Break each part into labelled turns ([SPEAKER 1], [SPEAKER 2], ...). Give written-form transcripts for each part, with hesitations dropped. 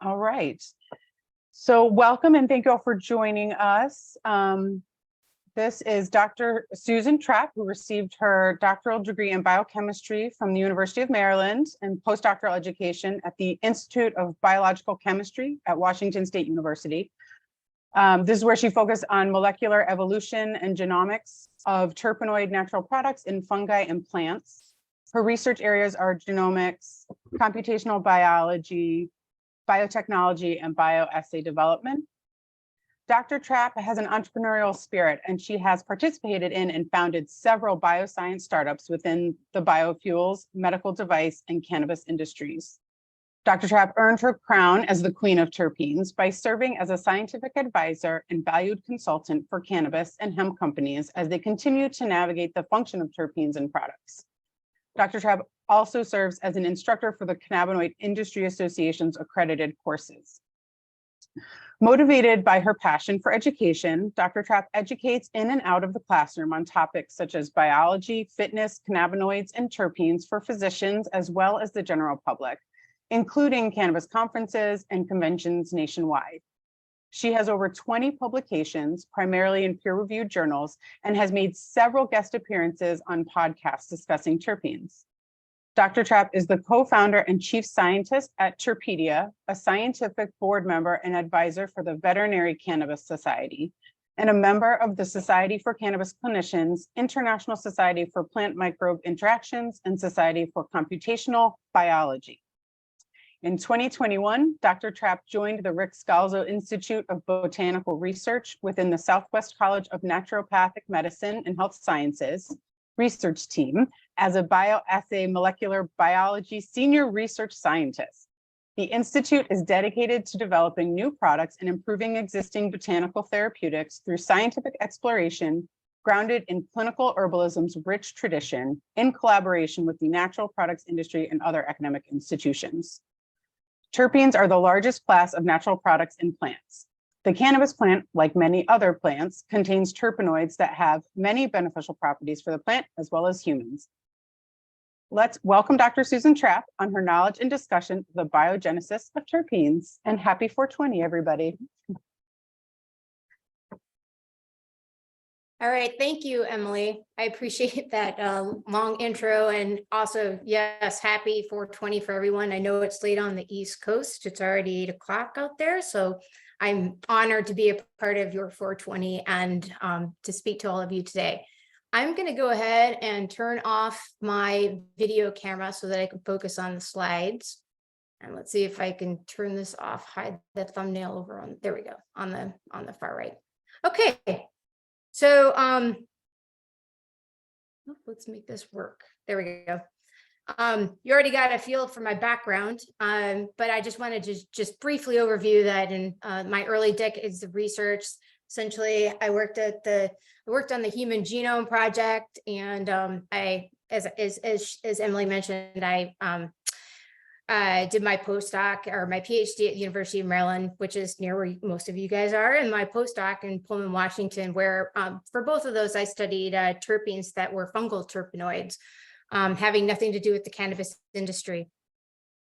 [SPEAKER 1] All right. So welcome and thank you all for joining us. This is Dr. Susan Trapp, who received her doctoral degree in biochemistry from the University of Maryland and postdoctoral education at the Institute of Biological Chemistry at Washington State University. This is where she focused on molecular evolution and genomics of terpenoid natural products in fungi and plants. Her research areas are genomics, computational biology, biotechnology, and bioassay development. Dr. Trapp has an entrepreneurial spirit, and she has participated in and founded several bioscience startups within the biofuels, medical device, and cannabis industries. Dr. Trapp earned her crown as the Queen of Terpenes by serving as a scientific advisor and valued consultant for cannabis and hemp companies as they continue to navigate the function of terpenes and products. Dr. Trapp also serves as an instructor for the Cannabinoid Industry Association's accredited courses. Motivated by her passion for education, Dr. Trapp educates in and out of the classroom on topics such as biology, fitness, cannabinoids, and terpenes for physicians as well as the general public, including cannabis conferences and conventions nationwide. She has over 20 publications, primarily in peer-reviewed journals, and has made several guest appearances on podcasts discussing terpenes. Dr. Trapp is the co-founder and chief scientist at Terpene, a scientific board member and advisor for the Veterinary Cannabis Society, and a member of the Society for Cannabis Clinicians, International Society for Plant Microbe Interactions, and Society for Computational Biology. In 2021, Dr. Trapp joined the Rick Scalzo Institute of Botanical Research within the Southwest College of Naturopathic Medicine and Health Sciences research team as a bioassay molecular biology senior research scientist. The Institute is dedicated to developing new products and improving existing botanical therapeutics through scientific exploration grounded in clinical herbalism's rich tradition in collaboration with the natural products industry and other academic institutions. Terpenes are the largest class of natural products in plants. The cannabis plant, like many other plants, contains terpenoids that have many beneficial properties for the plant as well as humans. Let's welcome Dr. Susan Trapp on her knowledge and discussion of the biogenesis of terpenes. And happy 420, everybody.
[SPEAKER 2] All right, thank you, Emily. I appreciate that long intro, and also, yes, happy 420 for everyone. I know it's late on the East Coast. It's already 8 o'clock out there, so I'm honored to be a part of your 420 and to speak to all of you today. I'm going to go ahead and turn off my video camera so that I can focus on the slides. And let's see if I can turn this off, hide the thumbnail over on, there we go, on the far right. Okay. So let's make this work. There we go. You already got a feel for my background, but I just wanted to just briefly overview that in my early decades of research. Essentially, I worked on the Human Genome Project, and as Emily mentioned, I did my postdoc or my PhD at the University of Maryland, which is near where most of you guys are, and my postdoc in Pullman, Washington, where for both of those I studied terpenes that were fungal terpenoids, having nothing to do with the cannabis industry.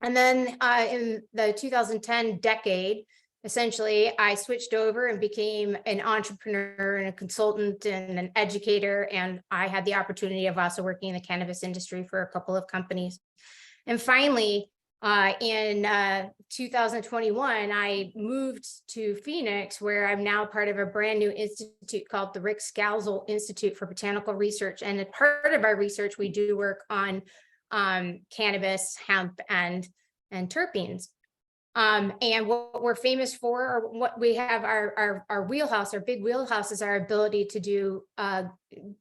[SPEAKER 2] And then in the 2010 decade, essentially, I switched over and became an entrepreneur and a consultant and an educator, and I had the opportunity of also working in the cannabis industry for a couple of companies. And finally, in 2021, I moved to Phoenix, where I'm now part of a brand new institute called the Rick Scalzo Institute for Botanical Research. And as part of our research, we do work on cannabis, hemp, and terpenes. And what we're famous for, or what we have our wheelhouse, our big wheelhouse, is our ability to do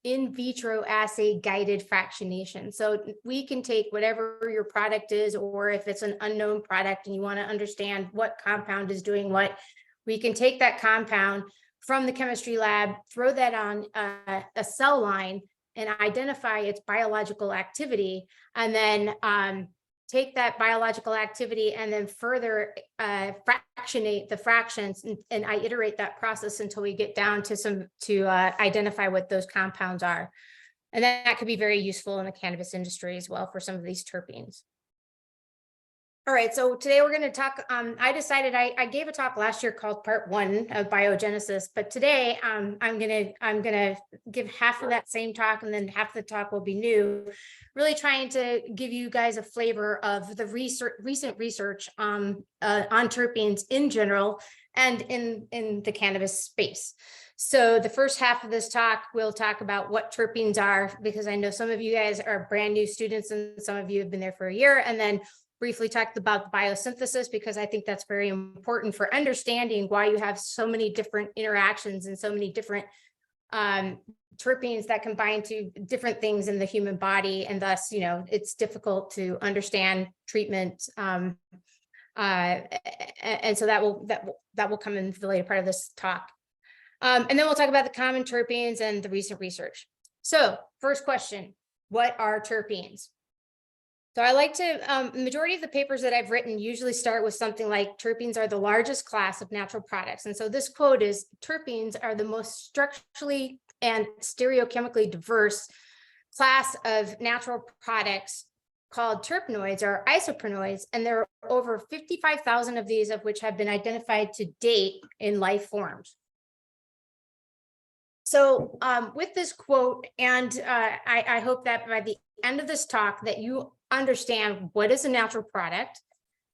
[SPEAKER 2] in vitro assay guided fractionation. So we can take whatever your product is, or if it's an unknown product and you want to understand what compound is doing what, we can take that compound from the chemistry lab, throw that on a cell line and identify its biological activity, and then take that biological activity and then further fractionate the fractions, and I iterate that process until we get down to identify what those compounds are. And that could be very useful in the cannabis industry as well for some of these terpenes. All right, so today we're going to talk. I decided I gave a talk last year called Part 1 of biogenesis, but today I'm gonna give half of that same talk, and then half the talk will be new. Really trying to give you guys a flavor of the recent research on terpenes in general and in the cannabis space. So the first half of this talk, we'll talk about what terpenes are, because I know some of you guys are brand new students and some of you have been there for a year, and then briefly talked about the biosynthesis, because I think that's very important for understanding why you have so many different interactions and so many different terpenes that combine to different things in the human body, and thus, you know, it's difficult to understand treatment. And so that will come in the later part of this talk. And then we'll talk about the common terpenes and the recent research. So first question, what are terpenes? So I like to, majority of the papers that I've written usually start with something like terpenes are the largest class of natural products. And so this quote is, terpenes are the most structurally and stereochemically diverse class of natural products called terpenoids or isoprenoids. And there are over 55,000 of these, of which have been identified to date in life forms. So with this quote, and I hope that by the end of this talk that you understand what is a natural product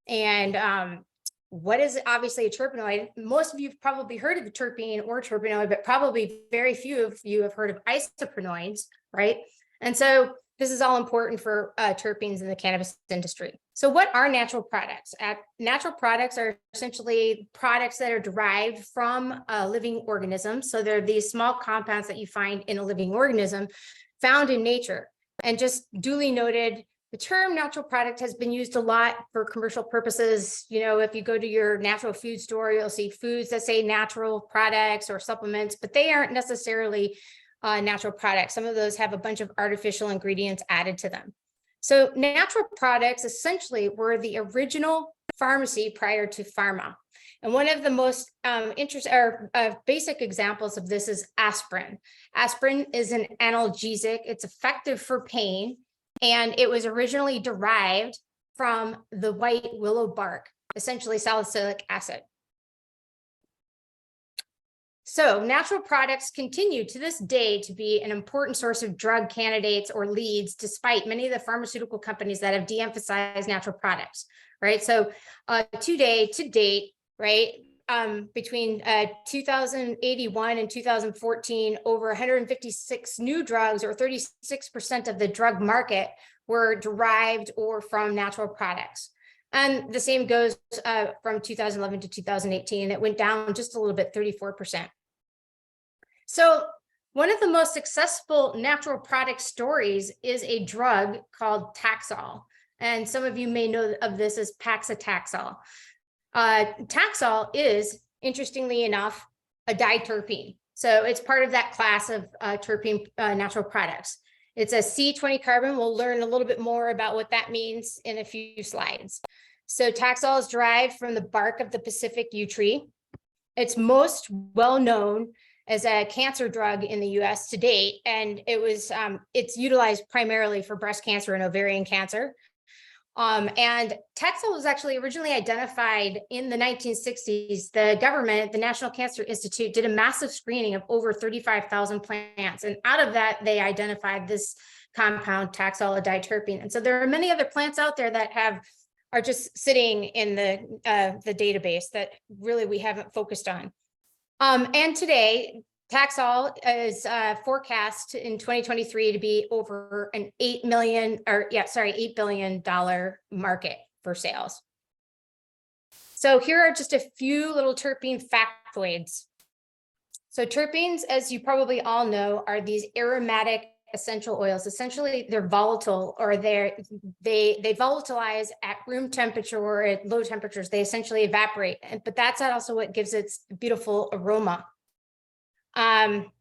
[SPEAKER 2] and what is obviously a terpenoid. Most of you have probably heard of a terpene or terpenoid, but probably very few of you have heard of isoprenoids, right? And so this is all important for terpenes in the cannabis industry. So what are natural products? Natural products are essentially products that are derived from a living organism. So they're these small compounds that you find in a living organism found in nature. And just duly noted, the term natural product has been used a lot for commercial purposes. You know, if you go to your natural food store, you'll see foods that say natural products or supplements, but they aren't necessarily natural products. Some of those have a bunch of artificial ingredients added to them. So natural products essentially were the original pharmacy prior to pharma. And one of the most basic examples of this is aspirin. Aspirin is an analgesic. It's effective for pain. And it was originally derived from the white willow bark, essentially salicylic acid. So natural products continue to this day to be an important source of drug candidates or leads, despite many of the pharmaceutical companies that have de-emphasized natural products, right? So to date, right, between 2081 and 2014, over 156 new drugs, or 36% of the drug market, were derived or from natural products. And the same goes from 2011 to 2018. It went down just a little bit, 34%. So one of the most successful natural product stories is a drug called Taxol. And some of you may know of this as Paclitaxel. Taxol is, interestingly enough, a diterpene. So it's part of that class of terpene natural products. It's a C20 carbon. We'll learn a little bit more about what that means in a few slides. So Taxol is derived from the bark of the Pacific yew tree. It's most well known as a cancer drug in the US to date, and it's utilized primarily for breast cancer and ovarian cancer. And Taxol was actually originally identified in the 1960s. The government, the National Cancer Institute, did a massive screening of over 35,000 plants. And out of that, they identified this compound, Taxol, a diterpene. And so there are many other plants out there that are just sitting in the database that really we haven't focused on. And today, Taxol is forecast in 2023 to be over an $8 billion market for sales. So here are just a few little terpene factoids. So terpenes, as you probably all know, are these aromatic essential oils. Essentially, they're volatile, or they volatilize at room temperature or at low temperatures. They essentially evaporate, but that's also what gives it beautiful aroma. And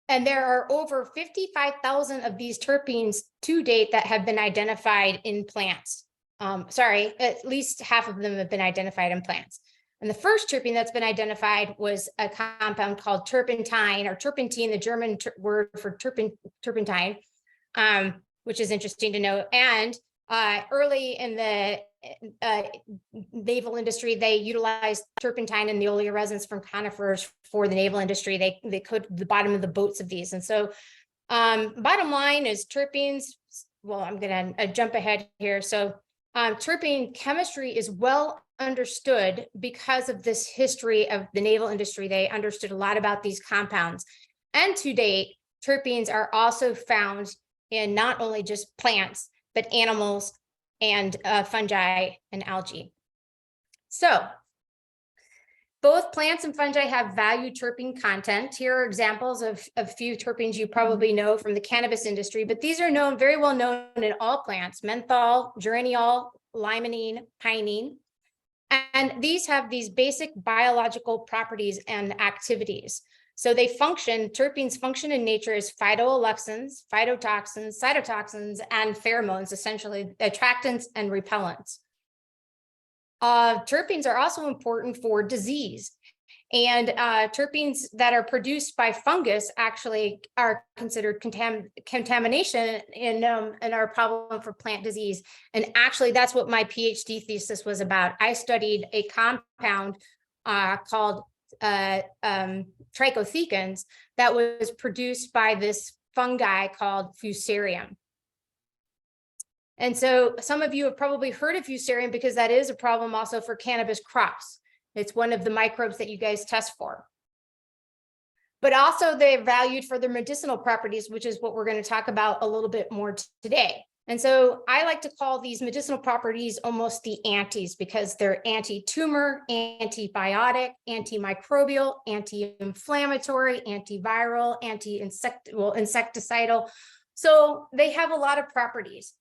[SPEAKER 2] there are over 55,000 of these terpenes to date that have been identified in plants. At least half of them have been identified in plants. And the first terpene that's been identified was a compound called turpentine, or turpentine, the German word for turpentine, which is interesting to know. And Early in the naval industry, they utilized turpentine and the oleoresins from conifers for the naval industry. They coated the bottom of the boats of these. And so bottom line is terpenes. Well, I'm going to jump ahead here. So terpene chemistry is well understood because of this history of the naval industry. They understood a lot about these compounds. And to date, terpenes are also found in not only just plants, but animals and fungi and algae. So both plants and fungi have valued terpene content. Here are examples of a few terpenes you probably know from the cannabis industry, but these are known, very well known in all plants: menthol, geraniol, limonene, pinene. And these have these basic biological properties and activities. So they function, terpenes function in nature as phytoalexins, phytotoxins, cytotoxins, and pheromones, essentially attractants and repellents. Terpenes are also important for disease. And terpenes that are produced by fungus actually are considered contamination in our problem for plant disease. And actually, that's what my PhD thesis was about. I studied a compound called trichothecans that was produced by this fungi called Fusarium. And so some of you have probably heard of Fusarium because that is a problem also for cannabis crops. It's one of the microbes that you guys test for. But also they're valued for their medicinal properties, which is what we're going to talk about a little bit more today. And so I like to call these medicinal properties almost the antis, because they're anti-tumor, antibiotic, antimicrobial, anti-inflammatory, antiviral, insecticidal. So they have a lot of properties.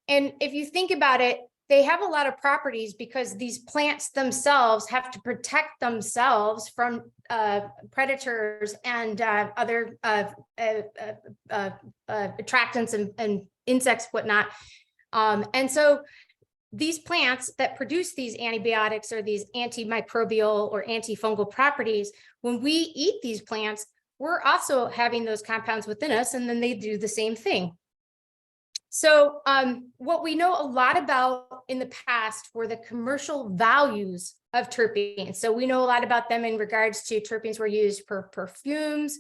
[SPEAKER 2] And if you think about it, they have a lot of properties because these plants themselves have to protect themselves from predators and other attractants and insects, whatnot. And so these plants that produce these antibiotics or these antimicrobial or antifungal properties, when we eat these plants, we're also having those compounds within us, and then they do the same thing. So what we know a lot about in the past were the commercial values of terpenes. So we know a lot about them in regards to terpenes were used for perfumes,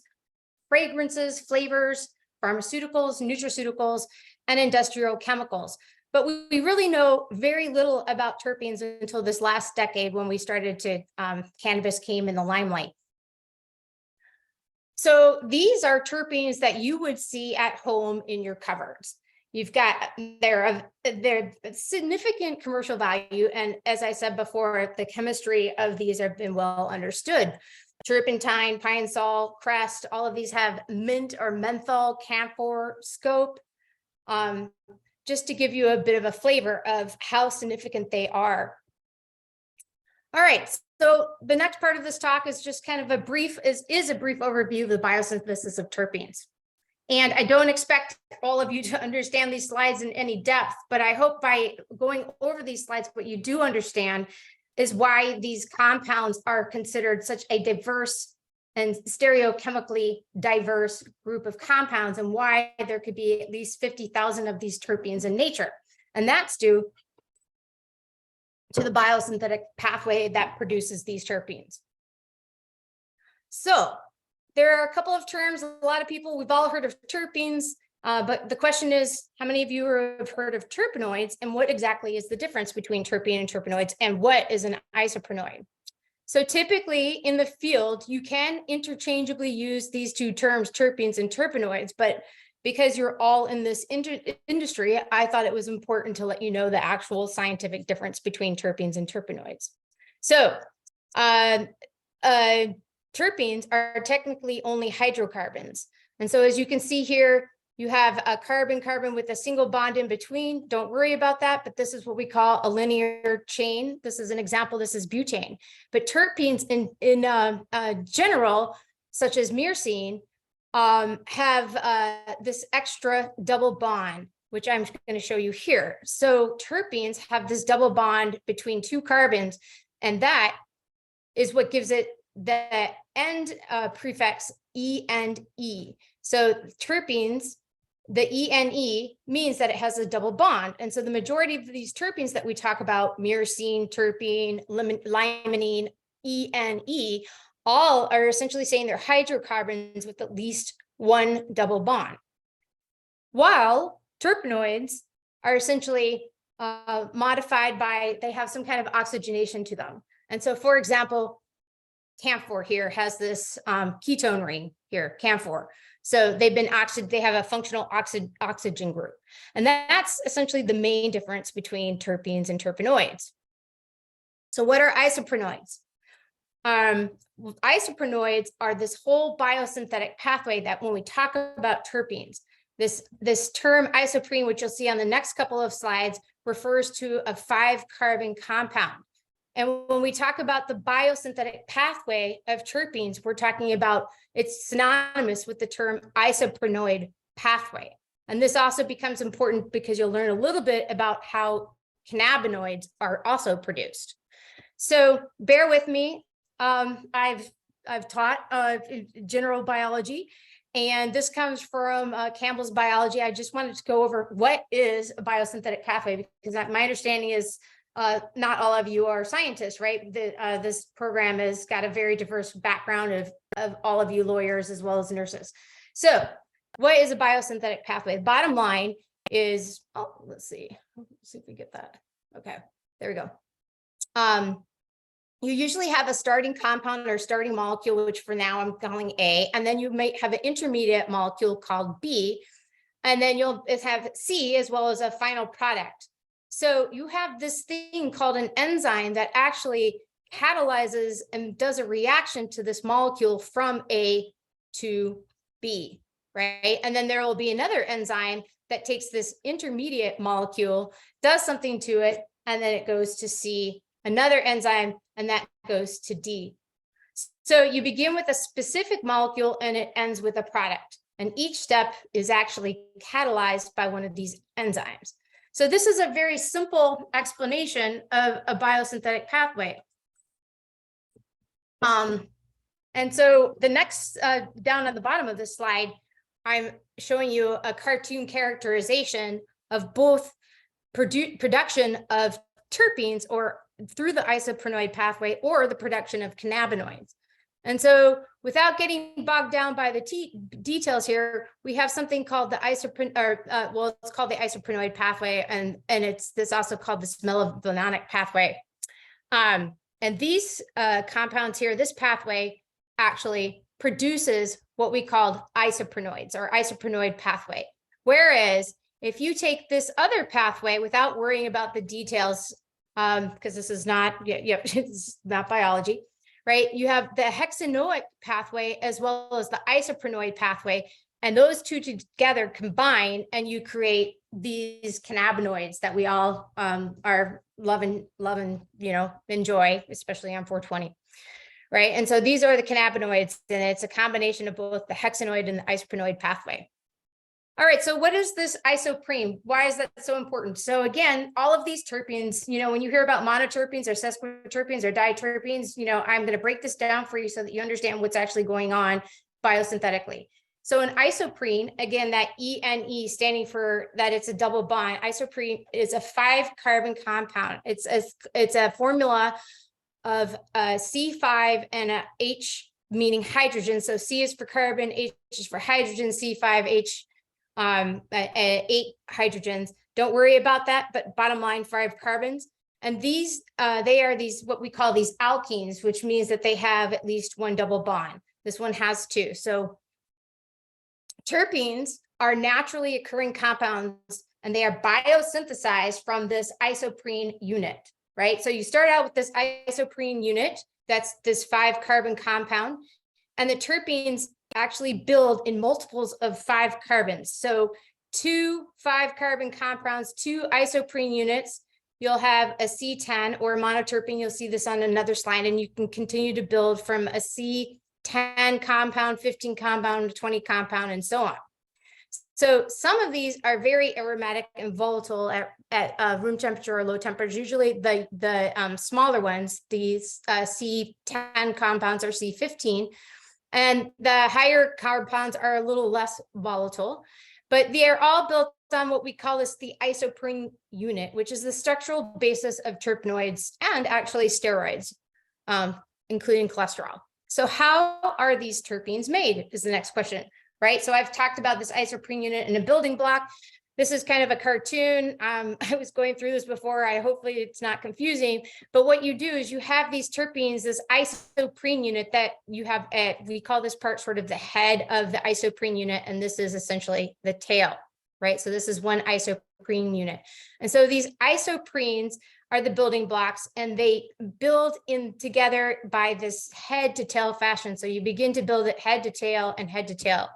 [SPEAKER 2] fragrances, flavors, pharmaceuticals, nutraceuticals, and industrial chemicals. But we really know very little about terpenes until this last decade when we started to, cannabis came in the limelight. So these are terpenes that you would see at home in your cupboards. You've got, they're significant commercial value. And as I said before, the chemistry of these have been well understood. Turpentine, pine sol, crest, all of these have mint or menthol, camphor, scope, just to give you a bit of a flavor of how significant they are. All right, so the next part of this talk is just kind of a brief, is a brief overview of the biosynthesis of terpenes. And I don't expect all of you to understand these slides in any depth, but I hope by going over these slides, what you do understand is why these compounds are considered such a diverse and stereochemically diverse group of compounds, and why there could be at least 50,000 of these terpenes in nature. And that's due to the biosynthetic pathway that produces these terpenes. So there are a couple of terms, a lot of people, we've all heard of terpenes, but the question is, how many of you have heard of terpenoids, and what exactly is the difference between terpene and terpenoids, and what is an isoprenoid? So typically in the field, you can interchangeably use these two terms, terpenes and terpenoids, but because you're all in this industry, I thought it was important to let you know the actual scientific difference between terpenes and terpenoids. So terpenes are technically only hydrocarbons. And so as you can see here, you have a carbon-carbon with a single bond in between. Don't worry about that, but this is what we call a linear chain. This is an example, this is butane. But terpenes in general, such as myrcene, have this extra double bond, which I'm going to show you here. So terpenes have this double bond between two carbons, and that is what gives it the end prefix E and E. So terpenes the ENE means that it has a double bond. And so the majority of these terpenes that we talk about, myrcene, terpene, limonene, ENE, all are essentially saying they're hydrocarbons with at least one double bond. While terpenoids are essentially modified by, they have some kind of oxygenation to them. And so, for example, camphor here has this ketone ring here, camphor. So they've been they have a functional oxygen group. And that's essentially the main difference between terpenes and terpenoids. So what are isoprenoids? Isoprenoids are this whole biosynthetic pathway that when we talk about terpenes, this term isoprene, which you'll see on the next couple of slides, refers to a 5-carbon compound. And when we talk about the biosynthetic pathway of terpenes, we're talking about, it's synonymous with the term isoprenoid pathway. And this also becomes important because you'll learn a little bit about how cannabinoids are also produced. So bear with me. I've taught general biology, and this comes from Campbell's biology. I just wanted to go over what is a biosynthetic pathway, because my understanding is not all of you are scientists, right? This program has got a very diverse background of all of you lawyers as well as nurses. So what is a biosynthetic pathway? The bottom line is, let's see if we get that. Okay, there we go. You usually have a starting compound or starting molecule, which for now I'm calling A, and then you might have an intermediate molecule called B, and then you'll have C as well as a final product. So you have this thing called an enzyme that actually catalyzes and does a reaction to this molecule from A to B, right? And then there will be another enzyme that takes this intermediate molecule, does something to it, and then it goes to C, another enzyme, and that goes to D. So you begin with a specific molecule and it ends with a product. And each step is actually catalyzed by one of these enzymes. So this is a very simple explanation of a biosynthetic pathway. And so the next, down at the bottom of this slide, I'm showing you a cartoon characterization of both production of terpenes or through the isoprenoid pathway or the production of cannabinoids. And so without getting bogged down by the details here, we have something called the it's called the isoprenoid pathway, and it's also called the smellophenonic pathway. And these compounds here, this pathway actually produces what we call isoprenoids or isoprenoid pathway. Whereas if you take this other pathway without worrying about the details, because this is not, it's not biology, right? You have the hexanoic pathway as well as the isoprenoid pathway, and those two together combine, and you create these cannabinoids that we all are loving, enjoy, especially on 420, right? And so these are the cannabinoids, and it's a combination of both the hexanoid and the isoprenoid pathway. All right, so what is this isoprene? Why is that so important? So again, all of these terpenes, when you hear about monoterpenes or sesquiterpenes or diterpenes, I'm going to break this down for you so that you understand what's actually going on biosynthetically. So an isoprene, again, that ENE standing for that it's a double bond. Isoprene is a 5-carbon compound. It's a formula of C5 and a H, meaning hydrogen. So C is for carbon, H is for hydrogen, C5, H, 8 hydrogens. Don't worry about that, but bottom line, 5 carbons. And these, they are these, what we call these alkenes, which means that they have at least one double bond. This one has 2. So terpenes are naturally occurring compounds, and they are biosynthesized from this isoprene unit, right? So you start out with this isoprene unit, that's this 5-carbon compound, and the terpenes actually build in multiples of 5 carbons. So 2 5-carbon compounds, 2 isoprene units, you'll have a C10 or a monoterpene. You'll see this on another slide, and you can continue to build from a C10 compound, 15 compound, 20 compound, and so on. So some of these are very aromatic and volatile at room temperature or low temperature. Usually the smaller ones, these C10 compounds or C15, and the higher compounds are a little less volatile. but they are all built on what we call the isoprene unit, which is the structural basis of terpenoids and actually steroids, including cholesterol. So how are these terpenes made is the next question, right? So I've talked about this isoprene unit in a building block. This is kind of a cartoon. I was going through this before. Hopefully it's not confusing, but what you do is you have these terpenes, this isoprene unit that you have we call this part sort of the head of the isoprene unit, and this is essentially the tail, right? So this is one isoprene unit. And so these isoprenes are the building blocks, and they build in together by this head to tail fashion. So you begin to build it head to tail and head to tail,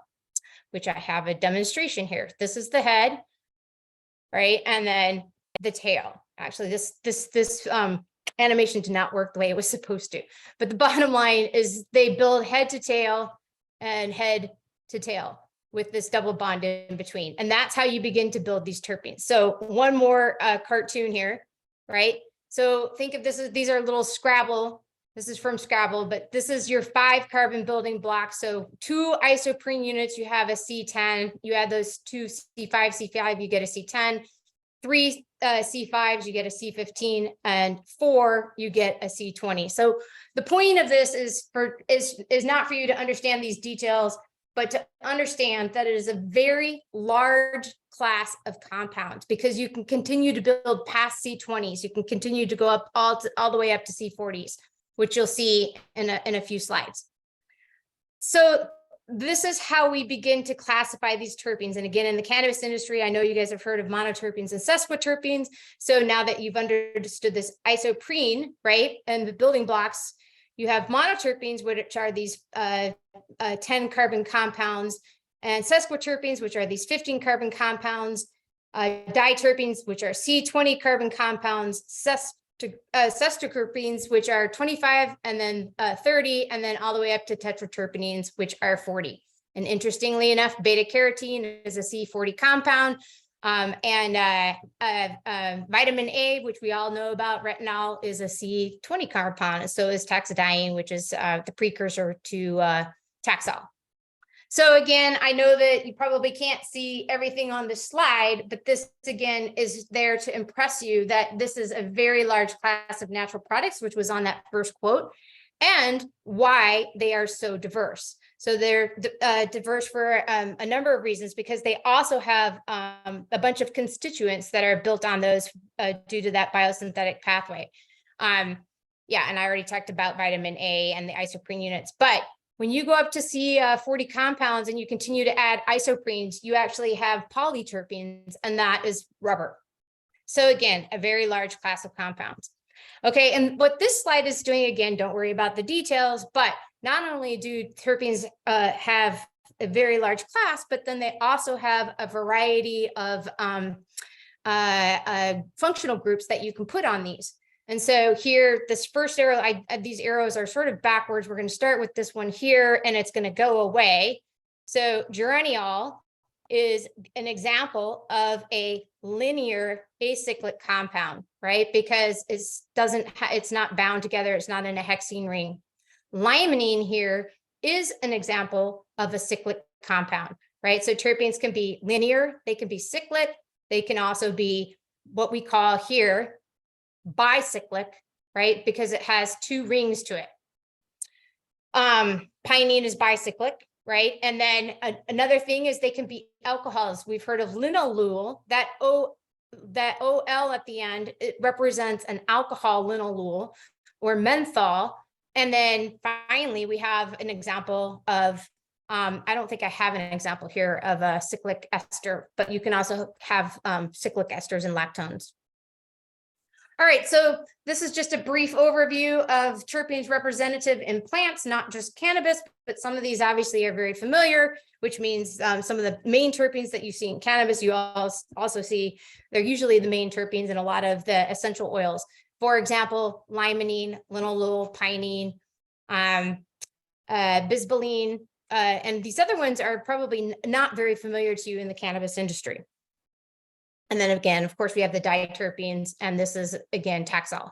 [SPEAKER 2] which I have a demonstration here. This is the head, right? And then the tail. Actually, this animation did not work the way it was supposed to. But the bottom line is they build head to tail and head to tail with this double bond in between. And that's how you begin to build these terpenes. So one more cartoon here, right? So think of this as, these are little Scrabble. This is from Scrabble, but this is your 5 carbon building blocks. So 2 isoprene units, you have a C10. You add those 2 C5, you get a C10. 3 C5s, you get a C15, and 4, you get a C20. So the point of this is not for you to understand these details, but to understand that it is a very large class of compounds, because you can continue to build past C20s. You can continue to go up all the way up to C40s, which you'll see in a few slides. So this is how we begin to classify these terpenes. And again, in the cannabis industry, I know you guys have heard of monoterpenes and sesquiterpenes. So now that you've understood this isoprene, right, and the building blocks, you have monoterpenes, which are these 10 carbon compounds, and sesquiterpenes, which are these 15 carbon compounds, diterpenes, which are C20 carbon compounds, sesquiterpenes, which are 25, and then 30, and then all the way up to tetraterpenes, which are 40. And interestingly enough, beta carotene is a C40 compound, and vitamin A, which we all know about, retinol, is a C20 compound. So is taxodiene, which is the precursor to Taxol. So again, I know that you probably can't see everything on this slide, but this again is there to impress you that this is a very large class of natural products, which was on that first quote, and why they are so diverse. So they're diverse for a number of reasons, because they also have a bunch of constituents that are built on those due to that biosynthetic pathway. Yeah, and I already talked about vitamin A and the isoprene units, but when you go up to C40 compounds and you continue to add isoprenes, you actually have polyterpenes, and that is rubber. So again, a very large class of compounds. Okay, and what this slide is doing, again, don't worry about the details, but not only do terpenes have a very large class, but then they also have a variety of functional groups that you can put on these. And so here, this first arrow, these arrows are sort of backwards. We're going to start with this one here, and it's going to go away. So geraniol is an example of a linear acyclic compound, right? Because it's not bound together. It's not in a hexene ring. Limonene here is an example of a cyclic compound, right? So terpenes can be linear, they can be cyclic, they can also be what we call here bicyclic, right? Because it has 2 rings to it. Pinene is bicyclic, right? And then another thing is they can be alcohols. We've heard of linalool. That OL at the end, it represents an alcohol, linalool, or menthol. And then finally, we have an example of, I don't think I have an example here of a cyclic ester, but you can also have cyclic esters and lactones. All right, so this is just a brief overview of terpenes representative in plants, not just cannabis, but some of these obviously are very familiar, which means some of the main terpenes that you see in cannabis, you also see, they're usually the main terpenes in a lot of the essential oils. For example, limonene, linalool, pinene, bisbylene, and these other ones are probably not very familiar to you in the cannabis industry. And then again, of course, we have the diterpenes, and this is, again, Taxol.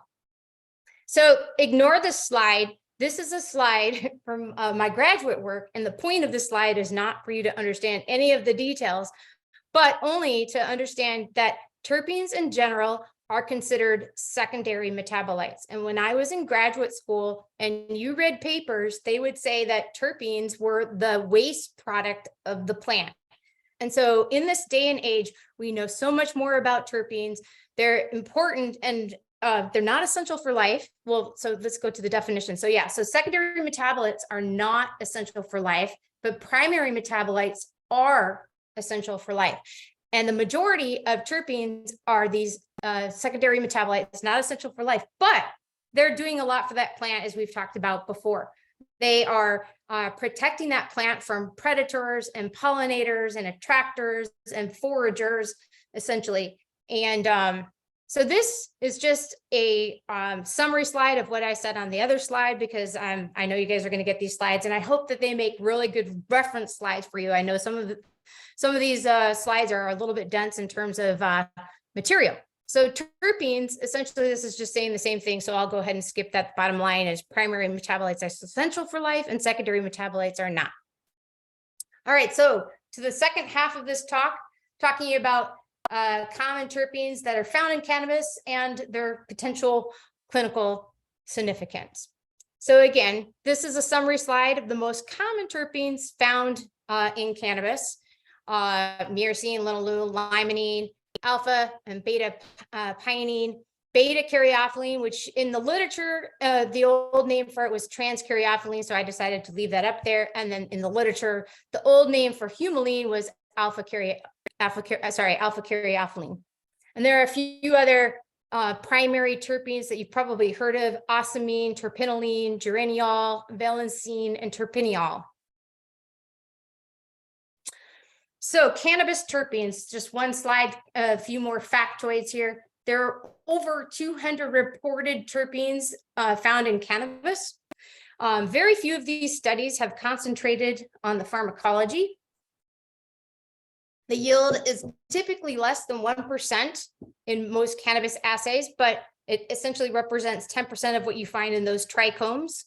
[SPEAKER 2] So ignore this slide. This is a slide from my graduate work, and the point of this slide is not for you to understand any of the details, but only to understand that terpenes in general are considered secondary metabolites. And when I was in graduate school and you read papers, they would say that terpenes were the waste product of the plant. And so in this day and age, we know so much more about terpenes. They're important and they're not essential for life. Well, so let's go to the definition. So yeah, so secondary metabolites are not essential for life, but primary metabolites are essential for life. And the majority of terpenes are these secondary metabolites, not essential for life, but they're doing a lot for that plant, as we've talked about before. They are protecting that plant from predators and pollinators and attractors and foragers, essentially. And so this is just a summary slide of what I said on the other slide, because I know you guys are going to get these slides, and I hope that they make really good reference slides for you. I know some of these slides are a little bit dense in terms of material. So terpenes, essentially, this is just saying the same thing. So I'll go ahead and skip that. Bottom line is primary metabolites are essential for life and secondary metabolites are not. All right, so to the second half of this talk, talking about common terpenes that are found in cannabis and their potential clinical significance. So again, this is a summary slide of the most common terpenes found in cannabis: myrcene, linalool, limonene, alpha and beta pinene, beta caryophyllene, which in the literature, the old name for it was trans-caryophyllene, so I decided to leave that up there. And then in the literature, the old name for humulene was alpha caryophyllene. And there are a few other primary terpenes that you've probably heard of: ocimene, terpinolene, geraniol, valencene, and terpineol. So cannabis terpenes, just one slide, a few more factoids here. There are over 200 reported terpenes found in cannabis. Very few of these studies have concentrated on the pharmacology. The yield is typically less than 1% in most cannabis assays, but it essentially represents 10% of what you find in those trichomes.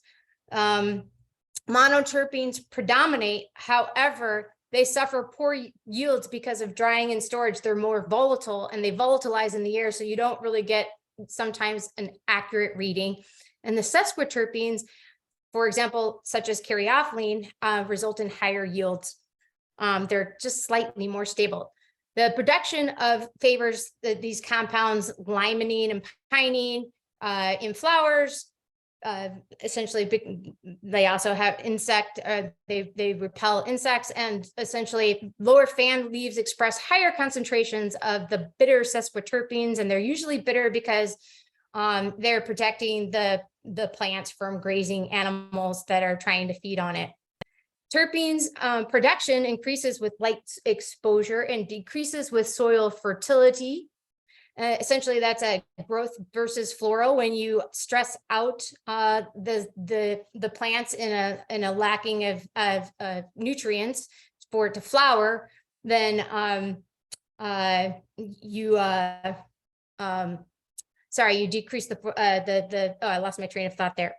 [SPEAKER 2] Monoterpenes predominate, however, they suffer poor yields because of drying and storage. They're more volatile and they volatilize in the air, so you don't really get sometimes an accurate reading. And the sesquiterpenes, for example, such as caryophyllene, result in higher yields. They're just slightly more stable. The production of favors these compounds, limonene and pinene, in flowers. Essentially, they also have they repel insects, and essentially lower fan leaves express higher concentrations of the bitter sesquiterpenes, and they're usually bitter because they're protecting the plants from grazing animals that are trying to feed on it. Terpenes production increases with light exposure and decreases with soil fertility. Essentially, that's a growth versus floral. When you stress out the plants in a lacking of nutrients for it to flower, then you decrease oh, I lost my train of thought there.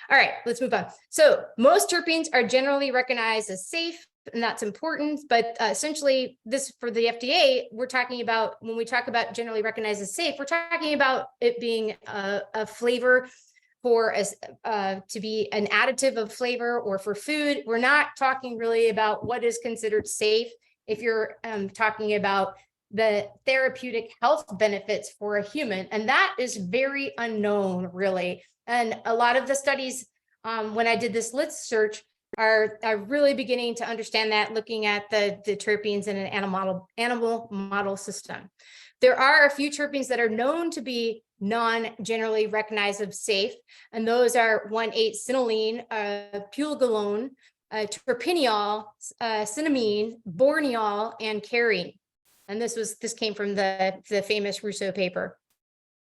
[SPEAKER 2] All right, let's move on. So most terpenes are generally recognized as safe, and that's important, but essentially this, for the FDA, we're talking about, when we talk about generally recognized as safe, we're talking about it being a flavor for to be an additive of flavor or for food. We're not talking really about what is considered safe if you're talking about the therapeutic health benefits for a human, and that is very unknown, really. And a lot of the studies, when I did this lit search, are really beginning to understand that, looking at the terpenes in an animal model system. There are a few terpenes that are known to be non-generally recognized as safe, and those are 1,8-cinnalene, pulegolone, terpineol, cinnamine, borneol, and carine. And this came from the famous Rousseau paper.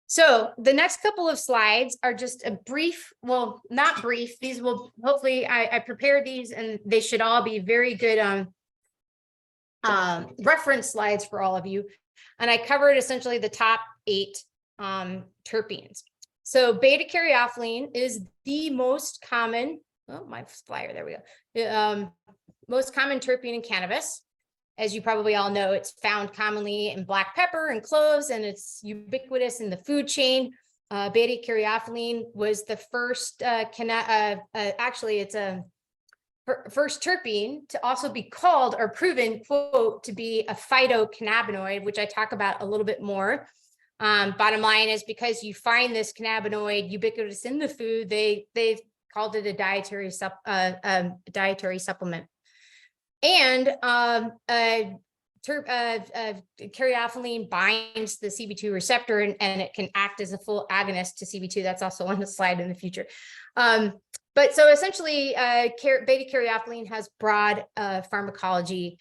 [SPEAKER 2] So the next couple of slides are just a brief, well, not brief, these will hopefully, I prepared these and they should all be very good reference slides for all of you. And I covered essentially the top 8 terpenes. So beta caryophyllene is the most common, oh, my flyer, there we go. Most common terpene in cannabis. As you probably all know, it's found commonly in black pepper and cloves, and it's ubiquitous in the food chain. Beta-caryophyllene was the first, actually, it's a first terpene to also be called or proven, quote, to be a phytocannabinoid, which I talk about a little bit more. Bottom line is, because you find this cannabinoid ubiquitous in the food, they've called it a dietary supplement. And caryophyllene binds the CB2 receptor, and it can act as a full agonist to CB2. That's also on the slide in the future. But so essentially, beta-caryophyllene has broad pharmacology.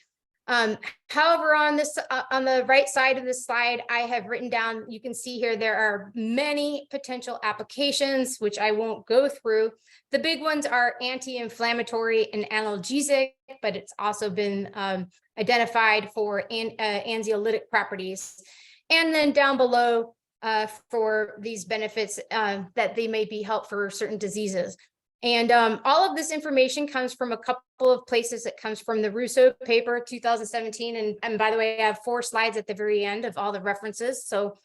[SPEAKER 2] However, on the right side of this slide, I have written down, you can see here, there are many potential applications, which I won't go through. The big ones are anti-inflammatory and analgesic, but it's also been identified for anxiolytic properties. And then down below for these benefits that they may be helpful for certain diseases. And all of this information comes from a couple of places. It comes from the Russo paper, 2017. And by the way, I have 4 slides at the very end of all the references. So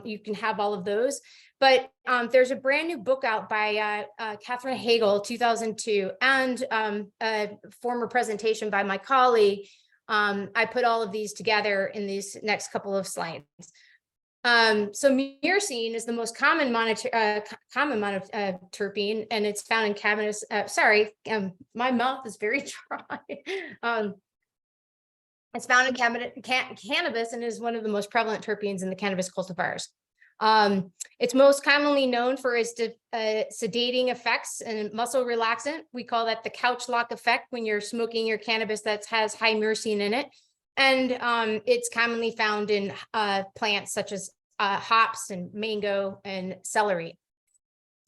[SPEAKER 2] you can have all of those. But there's a brand new book out by Catherine Hagel, 2002, and a former presentation by my colleague. I put all of these together in these next couple of slides. So myrcene is the most common monoterpene, and it's found in cannabis. My mouth is very dry. It's found in cannabis and is one of the most prevalent terpenes in the cannabis cultivars. It's most commonly known for its sedating effects and muscle relaxant. We call that the couch lock effect when you're smoking your cannabis that has high myrcene in it. And it's commonly found in plants such as hops and mango and celery.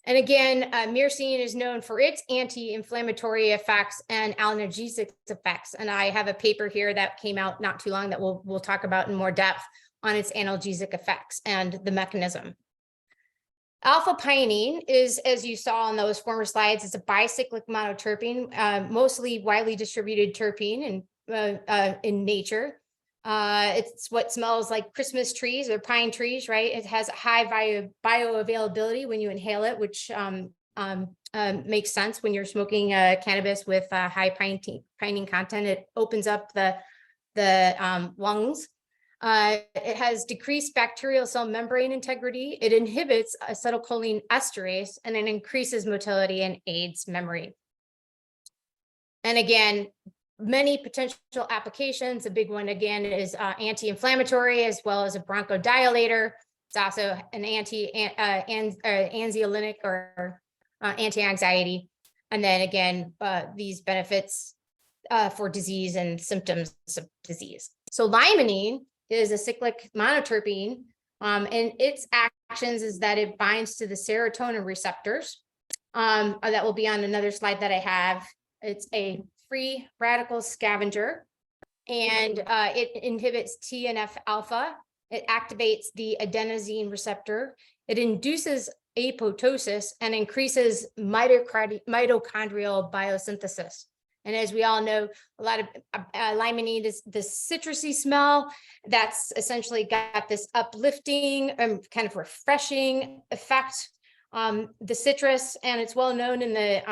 [SPEAKER 2] And again, myrcene is known for its anti-inflammatory effects and analgesic effects. And I have a paper here that came out not too long that we'll talk about in more depth on its analgesic effects and the mechanism. Alpha-pinene is, as you saw on those former slides, it's a bicyclic monoterpene, mostly widely distributed terpene in nature. It's what smells like Christmas trees or pine trees, right? It has high bioavailability when you inhale it, which makes sense when you're smoking cannabis with high pinene content. It opens up the lungs. It has decreased bacterial cell membrane integrity. It inhibits acetylcholine esterase, and it increases motility and aids memory. And again, many potential applications. A big one, again, is anti-inflammatory as well as a bronchodilator. It's also an anxiolytic or anti-anxiety. And then again, these benefits for disease and symptoms of disease. So limonene is a cyclic monoterpene, and its actions is that it binds to the serotonin receptors. That will be on another slide that I have. It's a free radical scavenger, and it inhibits TNF alpha. It activates the adenosine receptor. It induces apoptosis and increases mitochondrial biosynthesis. And as we all know, a lot of limonene is this citrusy smell that's essentially got this uplifting and kind of refreshing effect. The citrus, and it's well known in the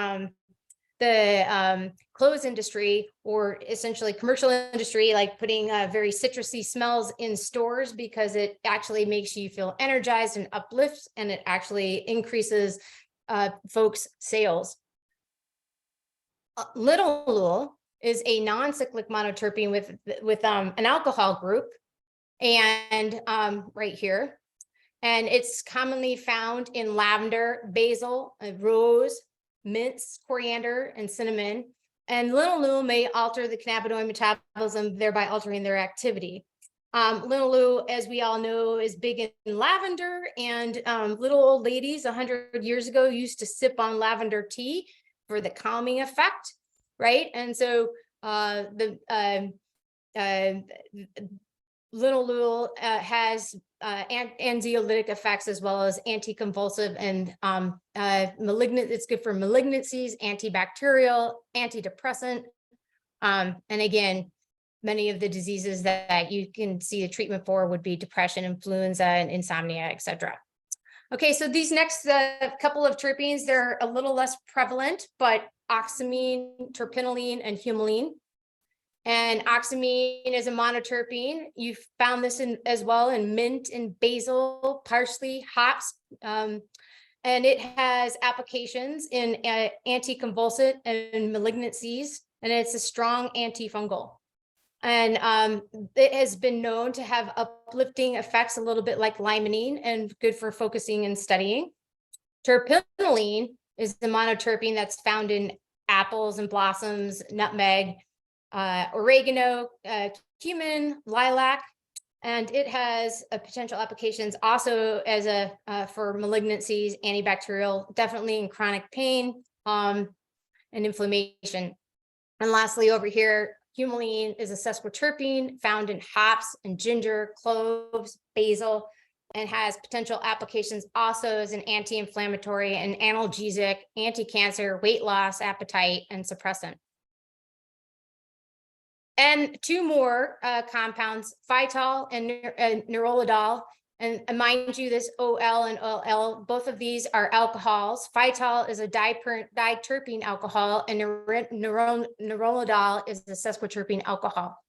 [SPEAKER 2] clothes industry, or essentially commercial industry, like putting very citrusy smells in stores, because it actually makes you feel energized and uplifts, and it actually increases folks' sales. Linalool is a non-cyclic monoterpene with an alcohol group, and right here, and it's commonly found in lavender, basil, rose, mints, coriander, and cinnamon. And linalool may alter the cannabinoid metabolism, thereby altering their activity. Linalool, as we all know, is big in lavender, and little old ladies 100 years ago used to sip on lavender tea for the calming effect, right? And so linalool has anxiolytic effects as well as anticonvulsive and malignant. It's good for malignancies, antibacterial, antidepressant, and again, many of the diseases that you can see the treatment for would be depression, influenza, and insomnia, etc. Okay, so these next couple of terpenes, they're a little less prevalent, but oxamine, terpinolene, and humulene. And oxamine is a monoterpene. You found this in as well in mint and basil, parsley, hops. And it has applications in anticonvulsant and malignancies, and it's a strong antifungal. And it has been known to have uplifting effects, a little bit like limonene, and good for focusing and studying. Terpinolene is the monoterpene that's found in apples and blossoms, nutmeg, oregano, cumin, lilac, and it has potential applications also as for malignancies, antibacterial, definitely in chronic pain and inflammation. And lastly, over here, humulene is a sesquiterpene found in hops and ginger, cloves, basil, and has potential applications also as an anti-inflammatory and analgesic, anti-cancer, weight loss, appetite, and suppressant. And two more compounds, phytol and neurolidol. And mind you, this OL and OL, both of these are alcohols. Phytol is a diterpene alcohol, and neurolidol is a sesquiterpene alcohol.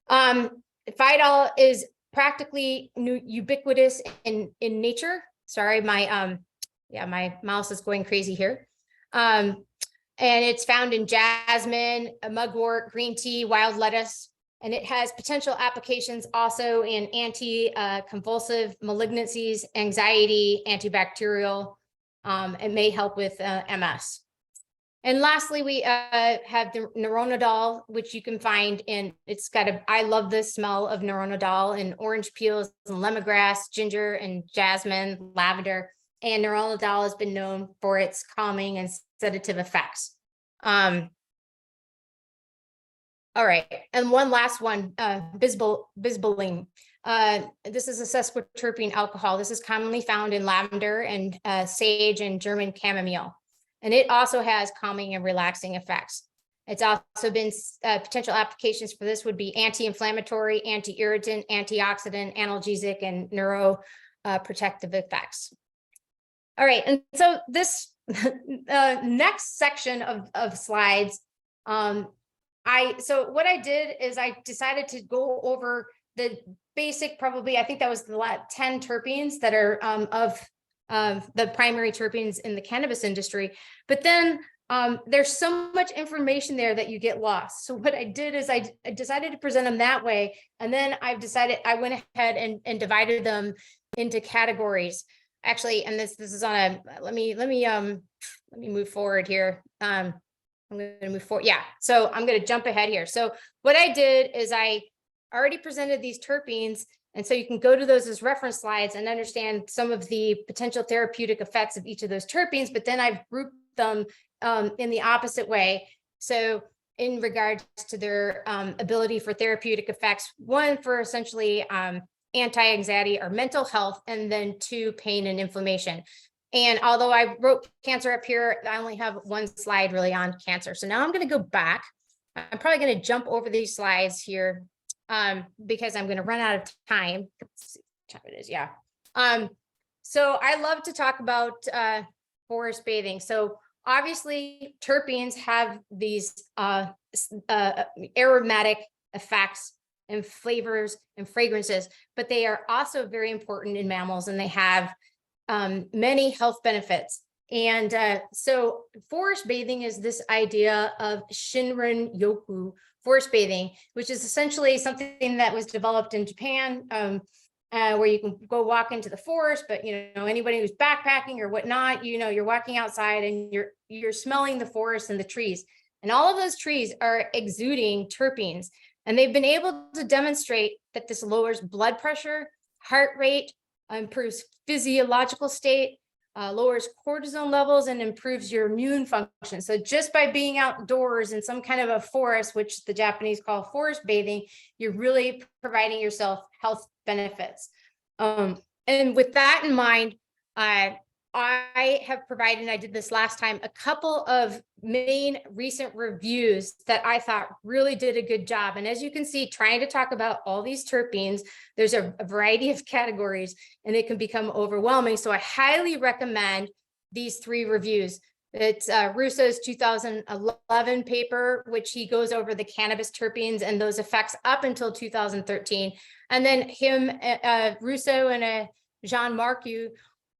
[SPEAKER 2] Phytol is practically ubiquitous in nature. Sorry, my mouse is going crazy here. And it's found in jasmine, mugwort, green tea, wild lettuce, and it has potential applications also in anti-convulsive malignancies, anxiety, antibacterial. It may help with MS. And lastly, we have the neuronidol, which you can find in, I love the smell of neuronidol in orange peels and lemongrass, ginger and jasmine, lavender. And neuronidol has been known for its calming and sedative effects. All right, and one last one, bisboline. This is a sesquiterpene alcohol. This is commonly found in lavender and sage and German chamomile. And it also has calming and relaxing effects. It's also been potential applications for this would be anti-inflammatory, anti-irritant, antioxidant, analgesic, and neuroprotective effects. All right, and so this next section of slides, so what I did is I decided to go over the basic, probably, I think that was the 10 terpenes that are of the primary terpenes in the cannabis industry. But then there's so much information there that you get lost. So what I did is I decided to present them that way. And then I went ahead and divided them into categories. Actually, and this is on a, let me move forward here. I'm going to move forward. Yeah. So I'm going to jump ahead here. So what I did is I already presented these terpenes. And so you can go to those as reference slides and understand some of the potential therapeutic effects of each of those terpenes, but then I've grouped them in the opposite way. So in regards to their ability for therapeutic effects, one for essentially anti-anxiety or mental health, and then 2, pain and inflammation. And although I wrote cancer up here, I only have one slide really on cancer. So now I'm going to go back. I'm probably going to jump over these slides here because I'm going to run out of time. Let's see what time it is. Yeah. So I love to talk about forest bathing. So obviously terpenes have these aromatic effects and flavors and fragrances, but they are also very important in mammals, and they have many health benefits. And so forest bathing is this idea of Shinrin Yoku forest bathing, which is essentially something that was developed in Japan, where you can go walk into the forest, but anybody who's backpacking or whatnot, you're walking outside and you're smelling the forest and the trees, and all of those trees are exuding terpenes. And they've been able to demonstrate that this lowers blood pressure, heart rate, improves physiological state, lowers cortisol levels, and improves your immune function. So just by being outdoors in some kind of a forest, which the Japanese call forest bathing, you're really providing yourself health benefits. And with that in mind, I have provided, and I did this last time, a couple of main recent reviews that I thought really did a good job. And as you can see, trying to talk about all these terpenes, there's a variety of categories and it can become overwhelming. So I highly recommend these 3 reviews. It's Russo's 2011 paper, which he goes over the cannabis terpenes and those effects up until 2013. And then Russo and Jean-Marc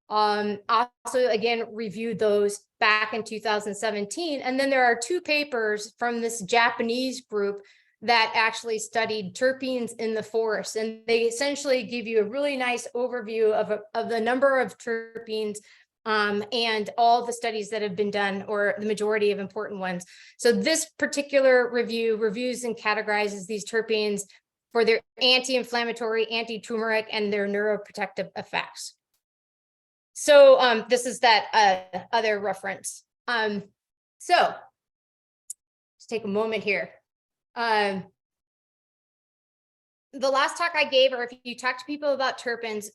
[SPEAKER 2] also again reviewed those back in 2017. And then there are 2 papers from this Japanese group that actually studied terpenes in the forest. And they essentially give you a really nice overview of the number of terpenes and all the studies that have been done, or the majority of important ones. So this particular review reviews and categorizes these terpenes for their anti-inflammatory, anti-tumoric, and their neuroprotective effects. So this is that other reference. So let's take a moment here. The last talk I gave, or if you talk to people about terpenes,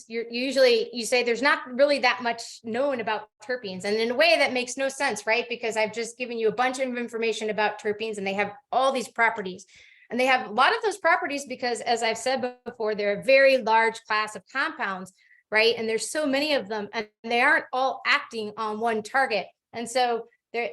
[SPEAKER 2] you say there's not really that much known about terpenes. And in a way that makes no sense, right? Because I've just given you a bunch of information about terpenes and they have all these properties. And they have a lot of those properties because, as I've said before, they're a very large class of compounds, right? And there's so many of them and they aren't all acting on one target. And so they're,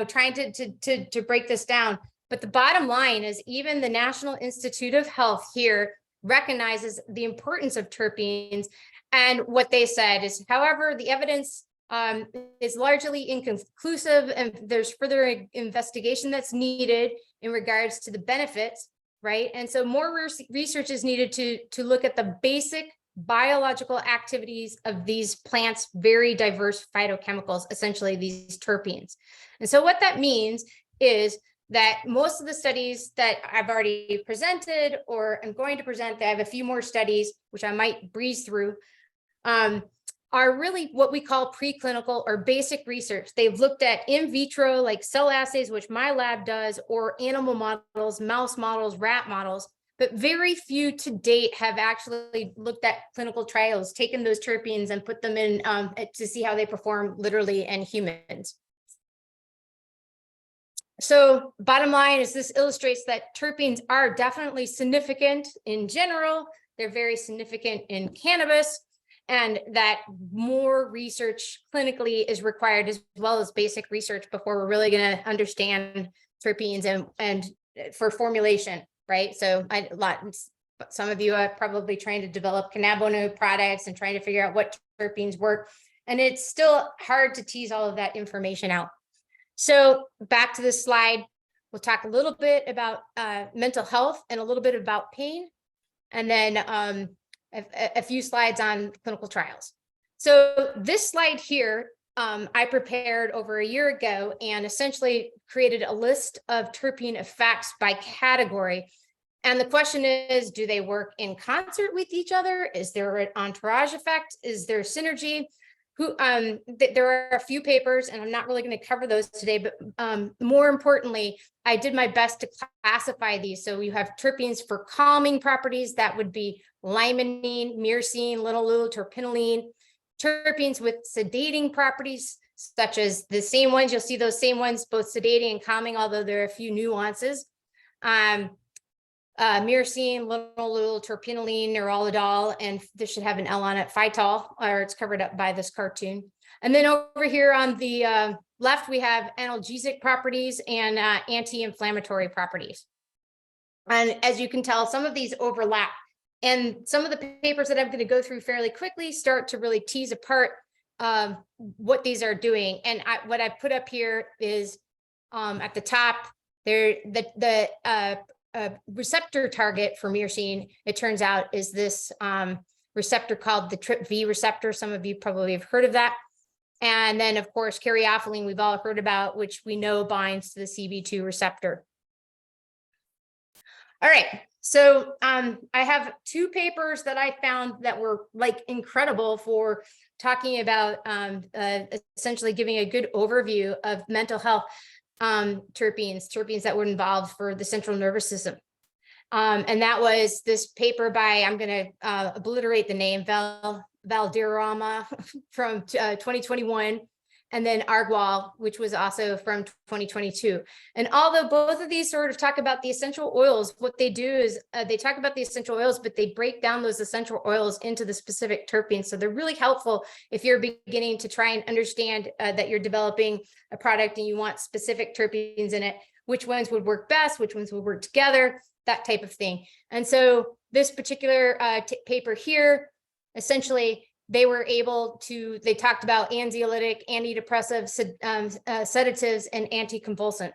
[SPEAKER 2] trying to break this down. But the bottom line is even the National Institute of Health here recognizes the importance of terpenes. And what they said is, however, the evidence is largely inconclusive and there's further investigation that's needed in regards to the benefits, right? And so more research is needed to look at the basic biological activities of these plants' very diverse phytochemicals, essentially these terpenes. And so what that means is that most of the studies that I've already presented or I'm going to present, I have a few more studies, which I might breeze through, are really what we call preclinical or basic research. They've looked at in vitro, like cell assays, which my lab does, or animal models, mouse models, rat models, but very few to date have actually looked at clinical trials, taken those terpenes and put them in to see how they perform literally in humans. So bottom line is this illustrates that terpenes are definitely significant in general. They're very significant in cannabis, and that more research clinically is required as well as basic research before we're really going to understand terpenes and for formulation, right? So some of you are probably trying to develop cannabinoid products and trying to figure out what terpenes work. And it's still hard to tease all of that information out. So back to this slide, we'll talk a little bit about mental health and a little bit about pain, and then a few slides on clinical trials. So this slide here, I prepared over a year ago and essentially created a list of terpene effects by category. And the question is, do they work in concert with each other? Is there an entourage effect? Is there synergy? There are a few papers, and I'm not really going to cover those today, but more importantly, I did my best to classify these. So you have terpenes for calming properties, that would be limonene, myrcene, linalool, terpinolene. Terpenes with sedating properties, such as the same ones, you'll see those same ones, both sedating and calming, although there are a few nuances. Myrcene, linalool, terpinolene, nerolidol, and this should have an L on it, phytol, or it's covered up by this cartoon. And then over here on the left, we have analgesic properties and anti-inflammatory properties. And as you can tell, some of these overlap. And some of the papers that I'm going to go through fairly quickly start to really tease apart what these are doing. And what I put up here is at the top, the receptor target for myrcene, it turns out, is this receptor called the TRPV receptor. Some of you probably have heard of that. And then, of course, caryophyllene we've all heard about, which we know binds to the CB2 receptor. All right, so I have two papers that I found that were like incredible for talking about essentially giving a good overview of mental health terpenes that were involved for the central nervous system. And that was this paper by, I'm going to obliterate the name, Valderrama from 2021, and then Argwal, which was also from 2022. And although both of these sort of talk about the essential oils, what they do is they talk about the essential oils, but they break down those essential oils into the specific terpenes. So they're really helpful if you're beginning to try and understand that you're developing a product and you want specific terpenes in it, which ones would work best, which ones would work together, that type of thing. And so this particular paper here, essentially, they were able to, they talked about anxiolytic, antidepressive, sedatives, and anticonvulsant.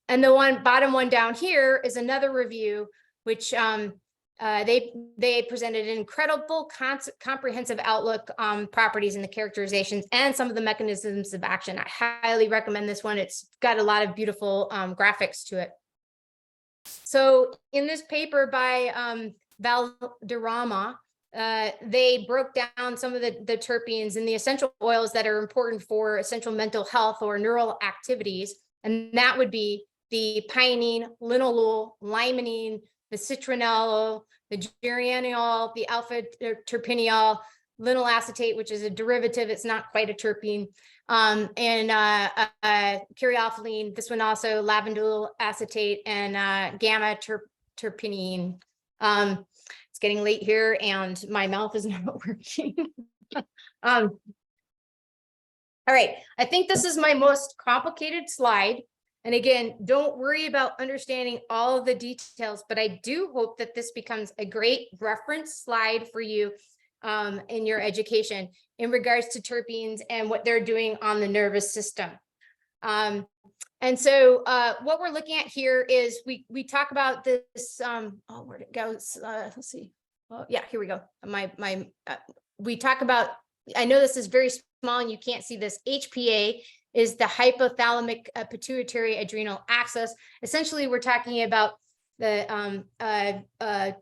[SPEAKER 2] And the bottom one down here is another review, which they presented an incredible comprehensive outlook on properties and the characterizations and some of the mechanisms of action. I highly recommend this one. It's got a lot of beautiful graphics to it. So in this paper by Valderrama, they broke down some of the terpenes and the essential oils that are important for essential mental health or neural activities. And that would be the pinene, linalool, limonene, the citronellol, the geraniol, the alpha terpineol, linyl acetate, which is a derivative. It's not quite a terpene. And caryophyllene, this one also lavendyl acetate, and gamma terpenine. It's getting late here and my mouth is not working. All right, I think this is my most complicated slide. And again, don't worry about understanding all of the details, but I do hope that this becomes a great reference slide for you in your education in regards to terpenes and what they're doing on the nervous system. And so what we're looking at here is we talk about this, oh, where'd it go? Let's see. Oh, yeah, here we go. We talk about, I know this is very small and you can't see this. HPA is the hypothalamic pituitary adrenal axis. Essentially, we're talking about the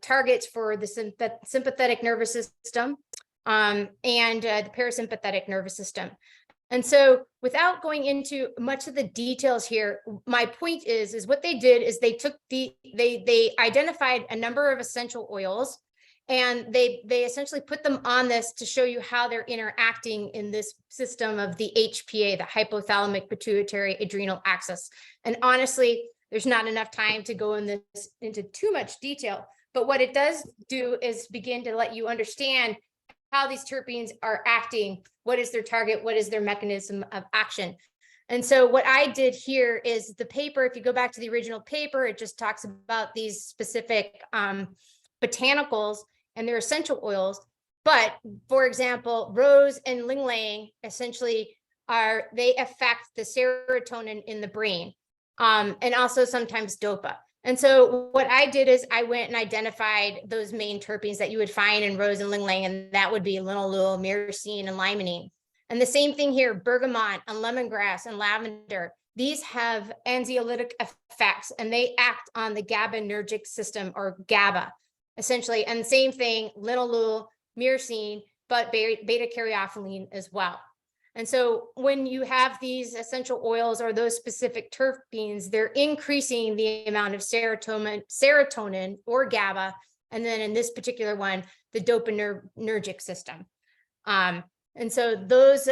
[SPEAKER 2] targets for the sympathetic nervous system and the parasympathetic nervous system. And so without going into much of the details here, my point is what they did is they took they identified a number of essential oils and they essentially put them on this to show you how they're interacting in this system of the HPA, the hypothalamic pituitary adrenal axis. And honestly, there's not enough time to go into too much detail, but what it does do is begin to let you understand how these terpenes are acting, what is their target, what is their mechanism of action. And so what I did here is the paper, if you go back to the original paper, it just talks about these specific botanicals and their essential oils. But for example, rose and ylang-ylang essentially they affect the serotonin in the brain and also sometimes dopa. And so what I did is I went and identified those main terpenes that you would find in rose and ylang-ylang, and that would be linalool, myrcene, and limonene. And the same thing here, bergamot and lemongrass and lavender. These have anxiolytic effects and they act on the GABAergic system, or GABA, essentially. And same thing, linalool, myrcene, but beta-caryophyllene as well. And so when you have these essential oils or those specific terpenes, they're increasing the amount of serotonin or GABA. And then in this particular one, the dopaminergic system. And so those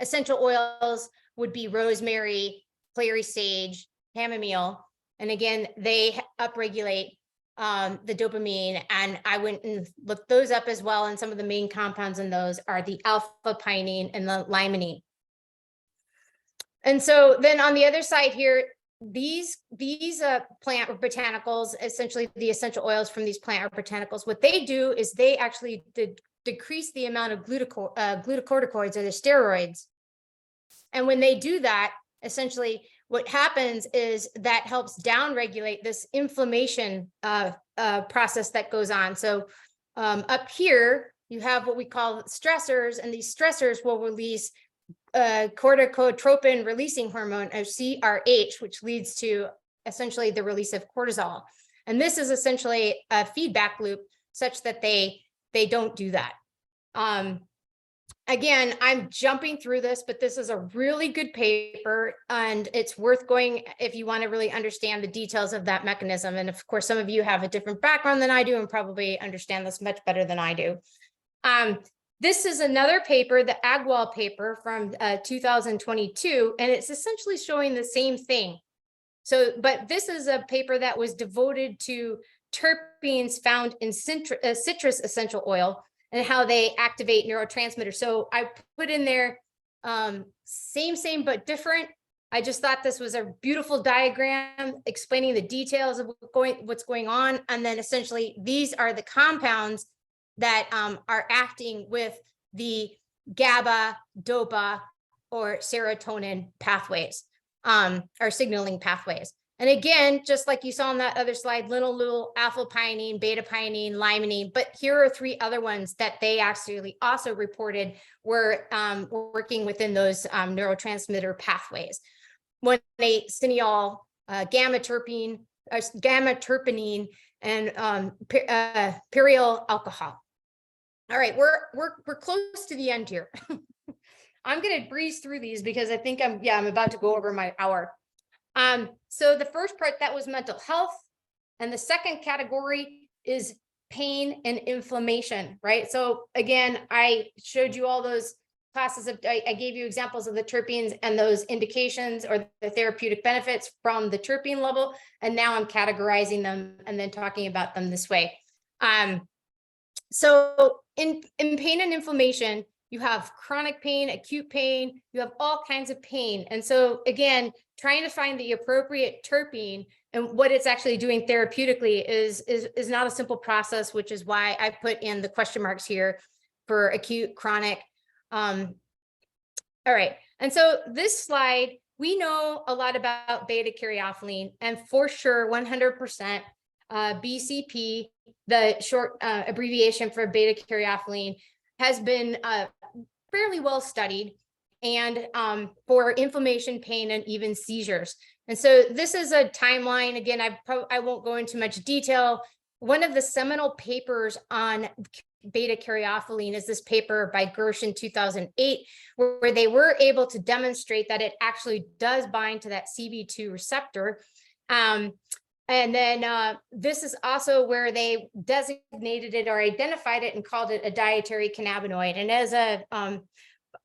[SPEAKER 2] essential oils would be rosemary, clary sage, chamomile. And again, they upregulate the dopamine, and I went and looked those up as well. And some of the main compounds in those are the alpha pinene and the limonene. And so then on the other side here, these plant or botanicals, essentially the essential oils from these plant or botanicals, what they do is they actually decrease the amount of glucocorticoids or the steroids. And when they do that, essentially what happens is that helps downregulate this inflammation process that goes on. So up here, you have what we call stressors, and these stressors will release corticotropin releasing hormone, or CRH, which leads to essentially the release of cortisol. And this is essentially a feedback loop such that they don't do that. again, I'm jumping through this, but this is a really good paper and it's worth going if you want to really understand the details of that mechanism. And of course, some of you have a different background than I do and probably understand this much better than I do. This is another paper, the Agwal paper from 2022, and it's essentially showing the same thing. So, but this is a paper that was devoted to terpenes found in citrus essential oil and how they activate neurotransmitters. So I put in there same, but different. I just thought this was a beautiful diagram explaining the details of what's going on. And then essentially these are the compounds that are acting with the GABA, DOPA, or serotonin pathways, or signaling pathways. And again, just like you saw on that other slide, little alpha-pinene, beta-pinene, limonene, but here are 3 other ones that they actually also reported were working within those neurotransmitter pathways. When they cineol, gamma-terpenine, and pyryl alcohol. All right, we're close to the end here. I'm going to breeze through these because I think I'm about to go over my hour. So the first part, that was mental health. And the second category is pain and inflammation, right? So again, I showed you all those classes of, I gave you examples of the terpenes and those indications or the therapeutic benefits from the terpene level. And now I'm categorizing them and then talking about them this way. So in pain and inflammation, you have chronic pain, acute pain, you have all kinds of pain. And so again, trying to find the appropriate terpene and what it's actually doing therapeutically is not a simple process, which is why I put in the question marks here for acute, chronic. All right. And so this slide, we know a lot about beta caryophyllene, and for sure, 100% BCP, the short abbreviation for beta caryophyllene, has been fairly well studied, and for inflammation, pain, and even seizures. And so this is a timeline. Again, I won't go into much detail. One of the seminal papers on beta caryophyllene is this paper by Gersh in 2008, where they were able to demonstrate that it actually does bind to that CB2 receptor. And then this is also where they designated it or identified it and called it a dietary cannabinoid. And as a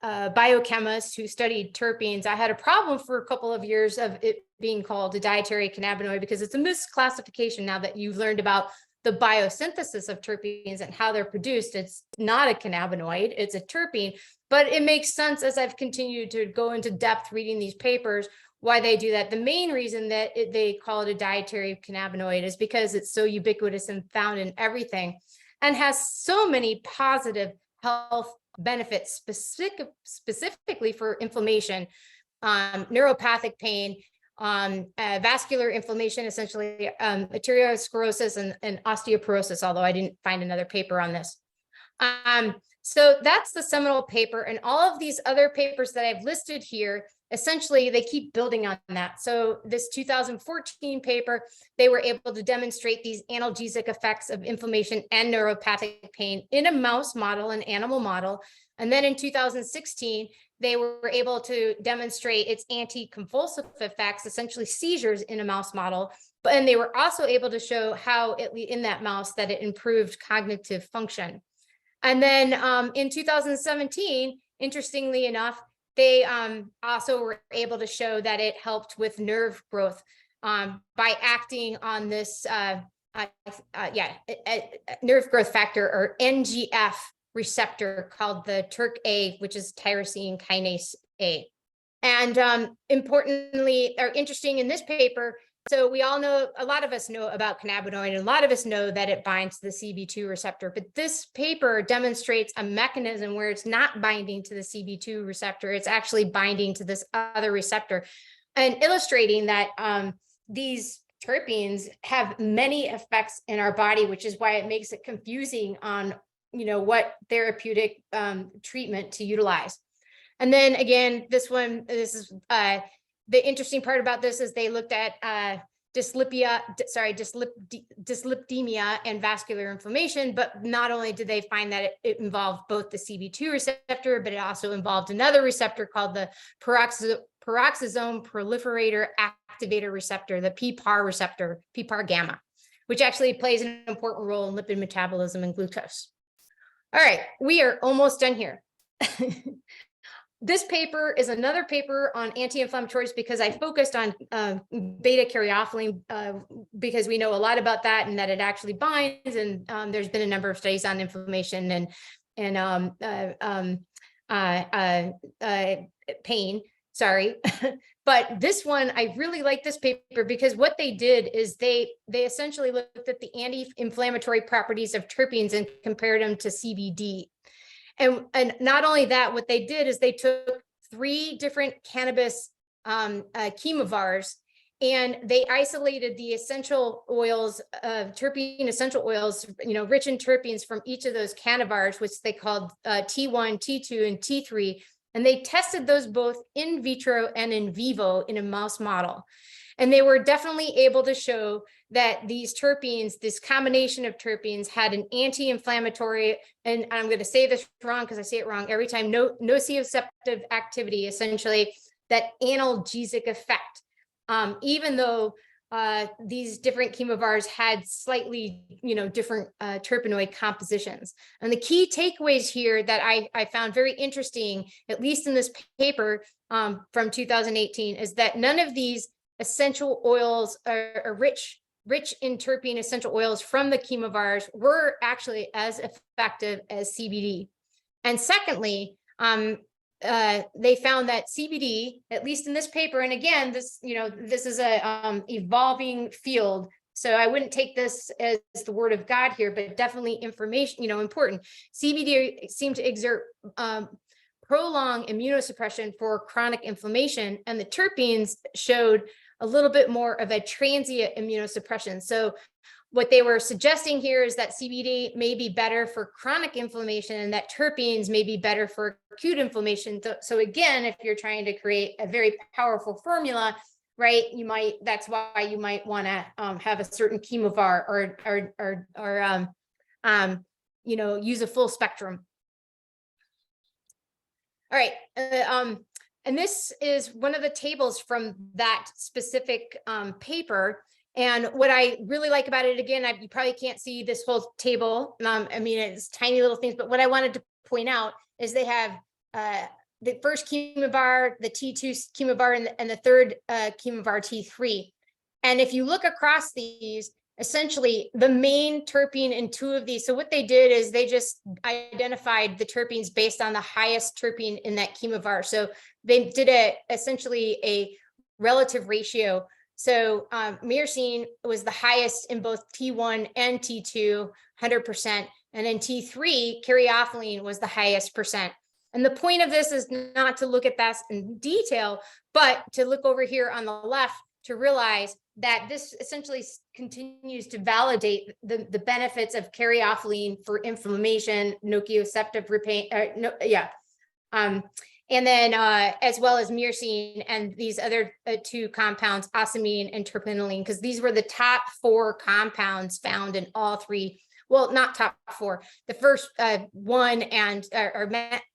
[SPEAKER 2] biochemist who studied terpenes, I had a problem for a couple of years of it being called a dietary cannabinoid because it's a misclassification now that you've learned about the biosynthesis of terpenes and how they're produced. It's not a cannabinoid, it's a terpene, but it makes sense as I've continued to go into depth reading these papers why they do that. The main reason that they call it a dietary cannabinoid is because it's so ubiquitous and found in everything and has so many positive health benefits specifically for inflammation, neuropathic pain, vascular inflammation, essentially arteriosclerosis and osteoporosis, although I didn't find another paper on this. So that's the seminal paper, and all of these other papers that I've listed here, essentially they keep building on that. So this 2014 paper, they were able to demonstrate these analgesic effects of inflammation and neuropathic pain in a mouse model, an animal model. And then in 2016, they were able to demonstrate its anti-convulsive effects, essentially seizures in a mouse model. And they were also able to show how in that mouse that it improved cognitive function. And then in 2017, interestingly enough, they also were able to show that it helped with nerve growth by acting on this nerve growth factor, or NGF receptor, called the TRK, which is tyrosine kinase A. And importantly, or interesting in this paper, so we all know, a lot of us know about cannabinoid, and a lot of us know that it binds to the CB2 receptor, but this paper demonstrates a mechanism where it's not binding to the CB2 receptor, it's actually binding to this other receptor, and illustrating that these terpenes have many effects in our body, which is why it makes it confusing on, what therapeutic treatment to utilize. And then again, this is the interesting part about this is they looked at dyslipidemia and vascular inflammation. But not only did they find that it involved both the CB2 receptor, but it also involved another receptor called the peroxisome proliferator activator receptor, the PPAR receptor, PPAR gamma, which actually plays an important role in lipid metabolism and glucose. All right, we are almost done here. This paper is another paper on anti-inflammatories because I focused on beta caryophyllene because we know a lot about that and that it actually binds. And there's been a number of studies on inflammation and pain. Sorry. But this one, I really like this paper because what they did is they essentially looked at the anti-inflammatory properties of terpenes and compared them to CBD. And not only that, what they did is they took 3 different cannabis chemovars and they isolated the essential oils, terpene essential oils, rich in terpenes from each of those cannabars, which they called T1, T2, and T3. And they tested those both in vitro and in vivo in a mouse model. And they were definitely able to show that these terpenes, this combination of terpenes had an anti-inflammatory, and I'm going to say this wrong because I say it wrong every time, nociceptive activity, essentially that analgesic effect, even though these different chemovars had slightly, different terpenoid compositions. And the key takeaways here that I found very interesting, at least in this paper from 2018, is that none of these essential oils are rich in terpene essential oils from the chemovars were actually as effective as CBD. And secondly, they found that CBD, at least in this paper, and again, this is a evolving field, so I wouldn't take this as the word of God here, but definitely information, important. CBD seemed to exert prolonged immunosuppression for chronic inflammation, and the terpenes showed a little bit more of a transient immunosuppression. So what they were suggesting here is that CBD may be better for chronic inflammation and that terpenes may be better for acute inflammation. So again, if you're trying to create a very powerful formula, right, that's why you might want to have a certain chemovar or use a full spectrum. All right. And this is one of the tables from that specific paper. And what I really like about it, again, you probably can't see this whole table. It's tiny little things, but what I wanted to point out is they have the first chemovar, the T2 chemovar, and the third chemovar, T3. And if you look across these, essentially the main terpene in 2 of these. So what they did is they just identified the terpenes based on the highest terpene in that chemovar. So they did essentially a relative ratio. So myrcene was the highest in both T1 and T2, 100%. And then T3, caryophyllene, was the highest percent. And the point of this is not to look at that in detail, but to look over here on the left to realize that this essentially continues to validate the benefits of caryophyllene for inflammation, nociceptive repair, and then as well as myrcene and these other 2 compounds, ocimene and terpinolene, because these were the top 4 compounds found in all 3. Well, not top 4. The first one and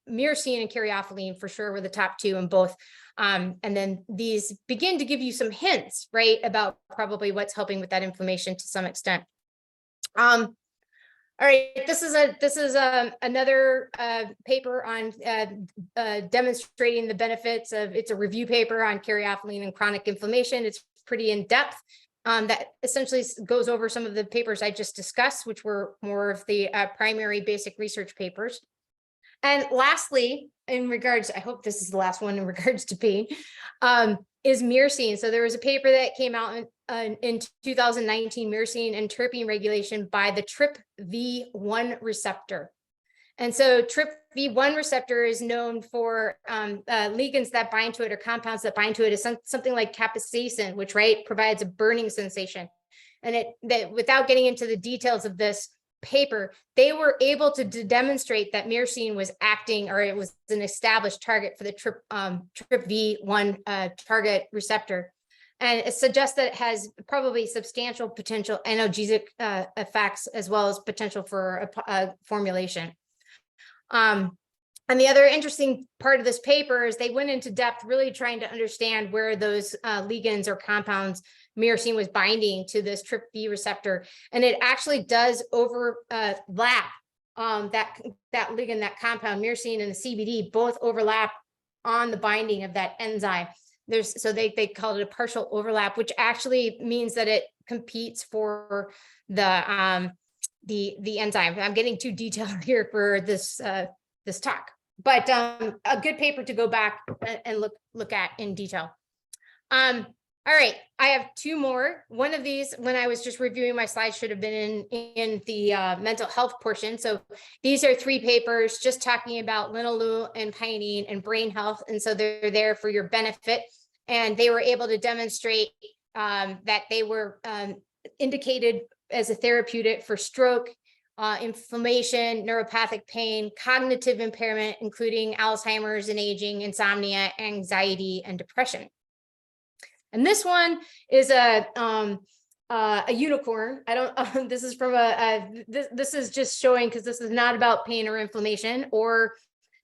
[SPEAKER 2] myrcene and caryophyllene for sure were the top 2 in both. And then these begin to give you some hints, right, about probably what's helping with that inflammation to some extent. All right, this is another paper on demonstrating the benefits of. It's a review paper on caryophyllene and chronic inflammation. It's pretty in depth. That essentially goes over some of the papers I just discussed, which were more of the primary basic research papers. And lastly, in regards, I hope this is the last one in regards to pain, is myrcene. So there was a paper that came out in 2019, myrcene and terpene regulation by the TRPV1 receptor. And so TRPV1 receptor is known for ligands that bind to it or compounds that bind to it is something like capsaicin, which provides a burning sensation. And without getting into the details of this paper, they were able to demonstrate that myrcene was acting, or it was an established target for the TRPV1 target receptor. and it suggests that it has probably substantial potential analgesic effects as well as potential for a formulation. And the other interesting part of this paper is they went into depth really trying to understand where those ligands or compounds myrcene was binding to this TRPV receptor. And it actually does overlap that ligand, that compound myrcene and the CBD both overlap on the binding of that enzyme. So they called it a partial overlap, which actually means that it competes for the enzyme. I'm getting too detailed here for this talk, but a good paper to go back and look at in detail. All right, I have two more. One of these, when I was just reviewing my slides, should have been in the mental health portion. So these are 3 papers just talking about linalool and pinene and brain health. And so they're there for your benefit. And they were able to demonstrate that they were indicated as a therapeutic for stroke, inflammation, neuropathic pain, cognitive impairment, including Alzheimer's and aging, insomnia, anxiety, and depression. And this one is a unicorn. I don't. This is from this is just showing, because this is not about pain or inflammation or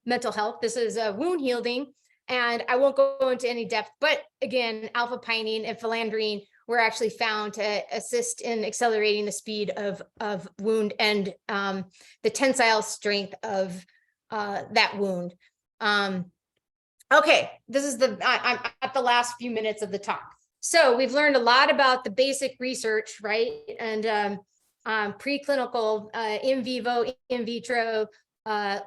[SPEAKER 2] mental health. This is a wound healing, and I won't go into any depth. But again, alpha pinene and philandrine were actually found to assist in accelerating the speed of wound and the tensile strength of that wound. Okay, this is I'm at the last few minutes of the talk. So we've learned a lot about the basic research, right? And preclinical, in vivo, in vitro,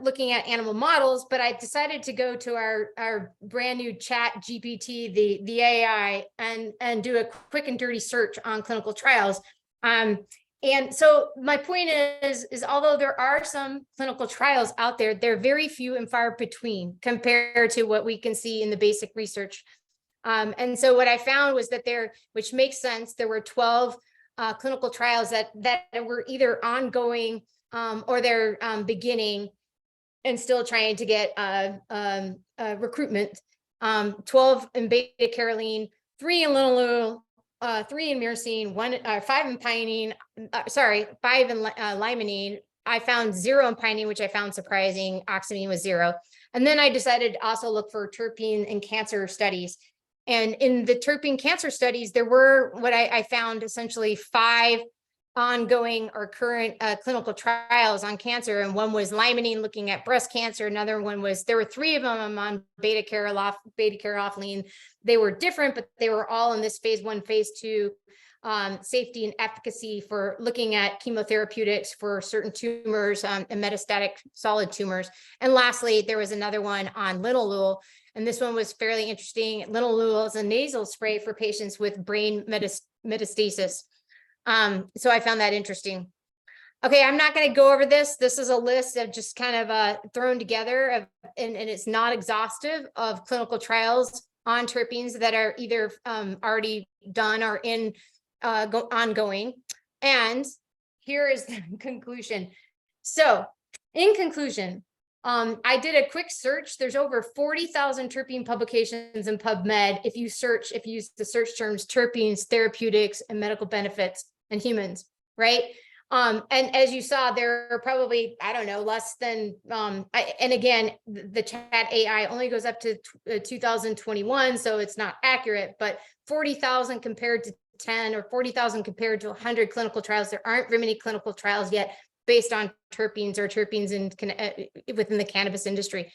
[SPEAKER 2] looking at animal models, but I decided to go to our brand new Chat GPT, the AI, and do a quick and dirty search on clinical trials. And so my point is although there are some clinical trials out there, they're very few and far between compared to what we can see in the basic research. And so what I found was that which makes sense, there were 12 clinical trials that were either ongoing or they're beginning and still trying to get recruitment. 12 in beta caroline, 3 in linalool, 3 in myrcene, 5 in pinene, 5 in limonene. I found 0 in pinene, which I found surprising. Oxamine was 0. And then I decided to also look for terpene in cancer studies. And in the terpene cancer studies, there were what I found essentially 5 ongoing or current clinical trials on cancer. And one was limonene looking at breast cancer. Another one was, there were 3 of them on beta caryophyllene. They were different, but they were all in this phase 1, phase 2 safety and efficacy for looking at chemotherapeutics for certain tumors and metastatic solid tumors. And lastly, there was another one on linalool. And this one was fairly interesting. Linalool is a nasal spray for patients with brain metastasis. So I found that interesting. Okay, I'm not going to go over this. This is a list of just kind of thrown together and it's not exhaustive of clinical trials on terpenes that are either already done or in ongoing. And here is the conclusion. So in conclusion, I did a quick search. There's over 40,000 terpene publications in PubMed. If you use the search terms terpenes, therapeutics, and medical benefits in humans, right? And as you saw, there are probably, I don't know, less than, and again, the Chat AI only goes up to 2021, so it's not accurate, but 40,000 compared to 10 or 40,000 compared to 100 clinical trials. There aren't very many clinical trials yet based on terpenes or terpenes within the cannabis industry.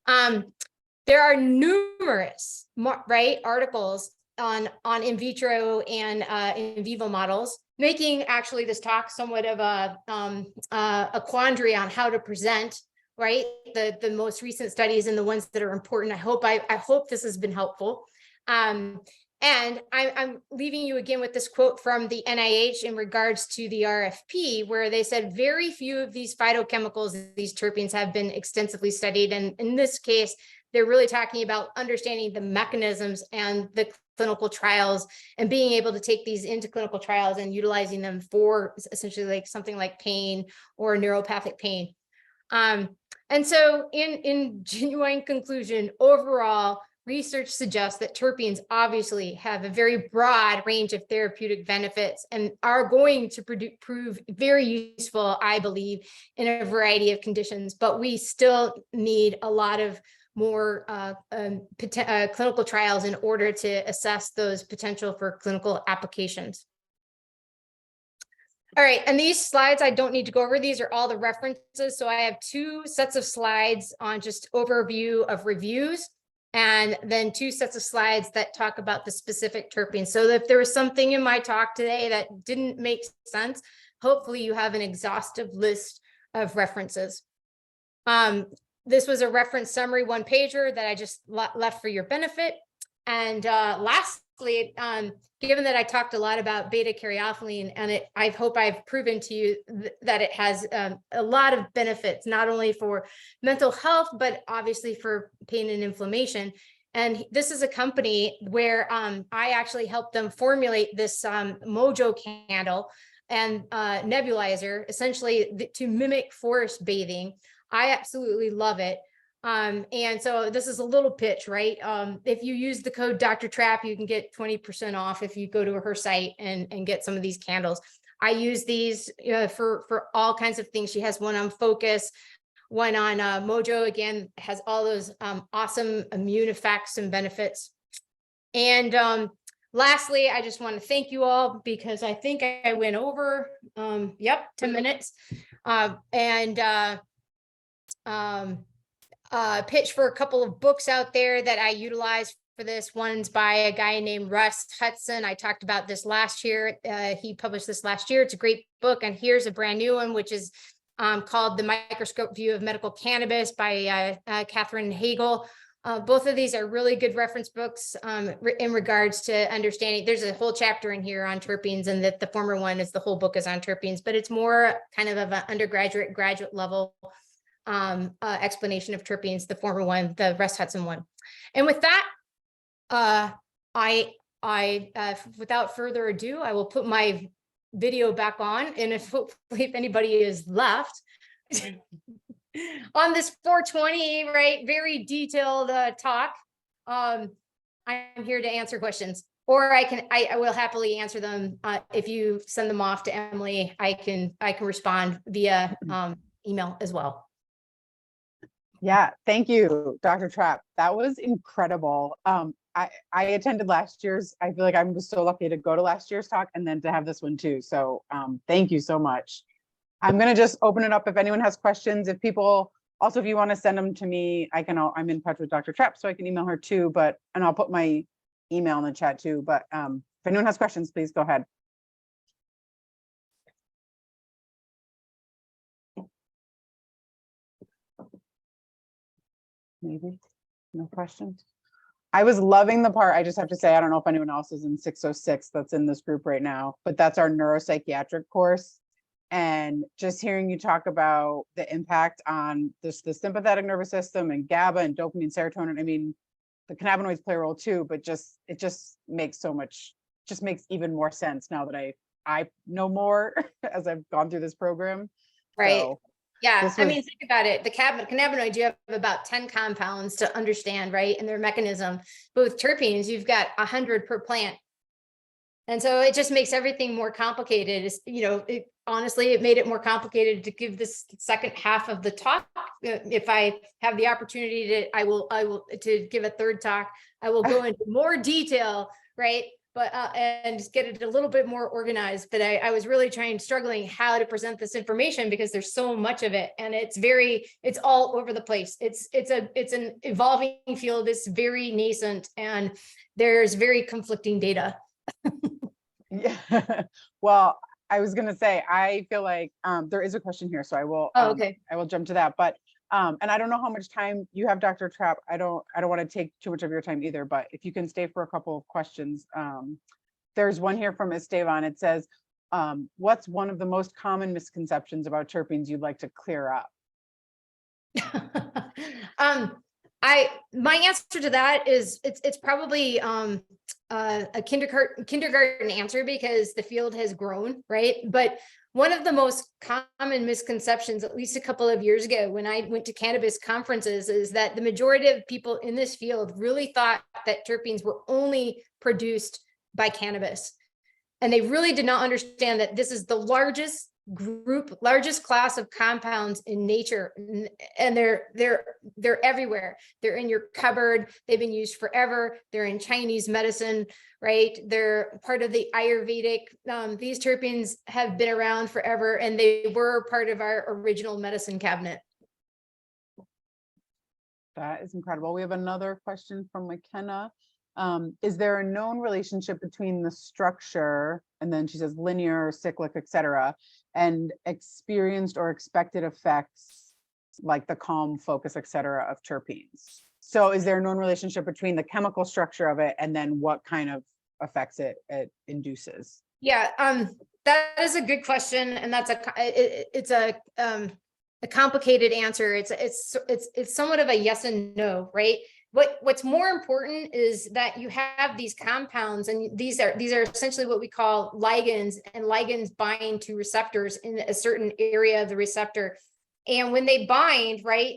[SPEAKER 2] There are numerous, right, articles on in vitro and in vivo models, making actually this talk somewhat of a quandary on how to present, right, the most recent studies and the ones that are important. I hope this has been helpful. And I'm leaving you again with this quote from the NIH in regards to the RFP, where they said very few of these phytochemicals, these terpenes, have been extensively studied. And in this case, they're really talking about understanding the mechanisms and the clinical trials and being able to take these into clinical trials and utilizing them for essentially like something like pain or neuropathic pain. And so in genuine conclusion, overall, research suggests that terpenes obviously have a very broad range of therapeutic benefits and are going to prove very useful, I believe, in a variety of conditions. But we still need a lot of more clinical trials in order to assess those potential for clinical applications. All right, and these slides, I don't need to go over. These are all the references. So I have 2 sets of slides on just overview of reviews, and then 2 sets of slides that talk about the specific terpenes. So if there was something in my talk today that didn't make sense, hopefully you have an exhaustive list of references. This was a reference summary 1-pager that I just left for your benefit. And lastly, given that I talked a lot about beta caryophyllene, and I hope I've proven to you that it has a lot of benefits, not only for mental health, but obviously for pain and inflammation. And this is a company where I actually helped them formulate this Mojo candle and nebulizer, essentially to mimic forest bathing. I absolutely love it. And so this is a little pitch, right? If you use the code Dr. Trapp, you can get 20% off if you go to her site and get some of these candles. I use these for all kinds of things. She has one on focus, one on Mojo, again, has all those awesome immune effects and benefits. And lastly, I just want to thank you all because I think I went over, 10 minutes. Pitch for a couple of books out there that I utilize for this. One's by a guy named Russ Hudson. I talked about this last year. He published this last year. It's a great book. And here's a brand new one, which is called The Microscope View of Medical Cannabis by Catherine Hagel. Both of these are really good reference books in regards to understanding. There's a whole chapter in here on terpenes, and that the former one is the whole book is on terpenes, but it's more kind of an undergraduate, graduate level explanation of terpenes, the former one, the Russ Hudson one. And with that, without further ado, I will put my video back on, and hopefully if anybody is left on this 420, right, very detailed talk, I'm here to answer questions, or I will happily answer them. If you send them off to Emily, I can respond via email as well.
[SPEAKER 1] Yeah, thank you, Dr. Trapp. That was incredible. I attended last year's. I feel like I was so lucky to go to last year's talk and then to have this one too. So thank you so much. I'm going to just open it up if anyone has questions. If people also, if you want to send them to me, I'm in touch with Dr. Trapp, so I can email her too. And I'll put my email in the chat too. But if anyone has questions, please go ahead. Maybe no questions. I was loving the part, I just have to say, I don't know if anyone else is in 606 that's in this group right now, but that's our neuropsychiatric course. And just hearing you talk about the impact on the sympathetic nervous system and GABA and dopamine, serotonin. I mean, the cannabinoids play a role too, but it just makes makes even more sense now that I know more as I've gone through this program.
[SPEAKER 2] Right.
[SPEAKER 1] So,
[SPEAKER 2] yeah. I mean, think about it. The cannabinoids, you have about 10 compounds to understand, right? And their mechanism. But with terpenes, you've got 100 per plant. And so it just makes everything more complicated. Honestly, it made it more complicated to give this second half of the talk. If I have the opportunity I will to give a third talk, I will go into more detail, right? But and just get it a little bit more organized. But I was really struggling how to present this information because there's so much of it, and it's all over the place. It's an evolving field. It's very nascent, and there's very conflicting data.
[SPEAKER 1] Yeah. Well, I was gonna say, I feel like there is a question here, so I will.
[SPEAKER 2] Okay.
[SPEAKER 1] I will jump to that, but and I don't know how much time you have, Dr. Trapp. I don't want to take too much of your time either, but if you can stay for a couple of questions. There's one here from Esteban. It says, what's one of the most common misconceptions about terpenes you'd like to clear up?
[SPEAKER 2] My answer to that is it's probably a kindergarten answer because the field has grown, right? But one of the most common misconceptions, at least a couple of years ago, when I went to cannabis conferences, is that the majority of people in this field really thought that terpenes were only produced by cannabis. And they really did not understand that this is the largest class of compounds in nature, and they're everywhere. They're in your cupboard. They've been used forever. They're in Chinese medicine, right? They're part of the Ayurvedic. These terpenes have been around forever, and they were part of our original medicine cabinet.
[SPEAKER 1] That is incredible. We have another question from McKenna. Is there a known relationship between the structure, and then she says linear, cyclic, etc., and experienced or expected effects like the calm, focus, etc. of terpenes? So is there a known relationship between the chemical structure of it and then what kind of effects it induces?
[SPEAKER 2] Yeah, that is a good question, and that's it's a complicated answer. It's somewhat of a yes and no, right? What's more important is that you have these compounds, and these are essentially what we call ligands, and ligands bind to receptors in a certain area of the receptor. And when they bind, right,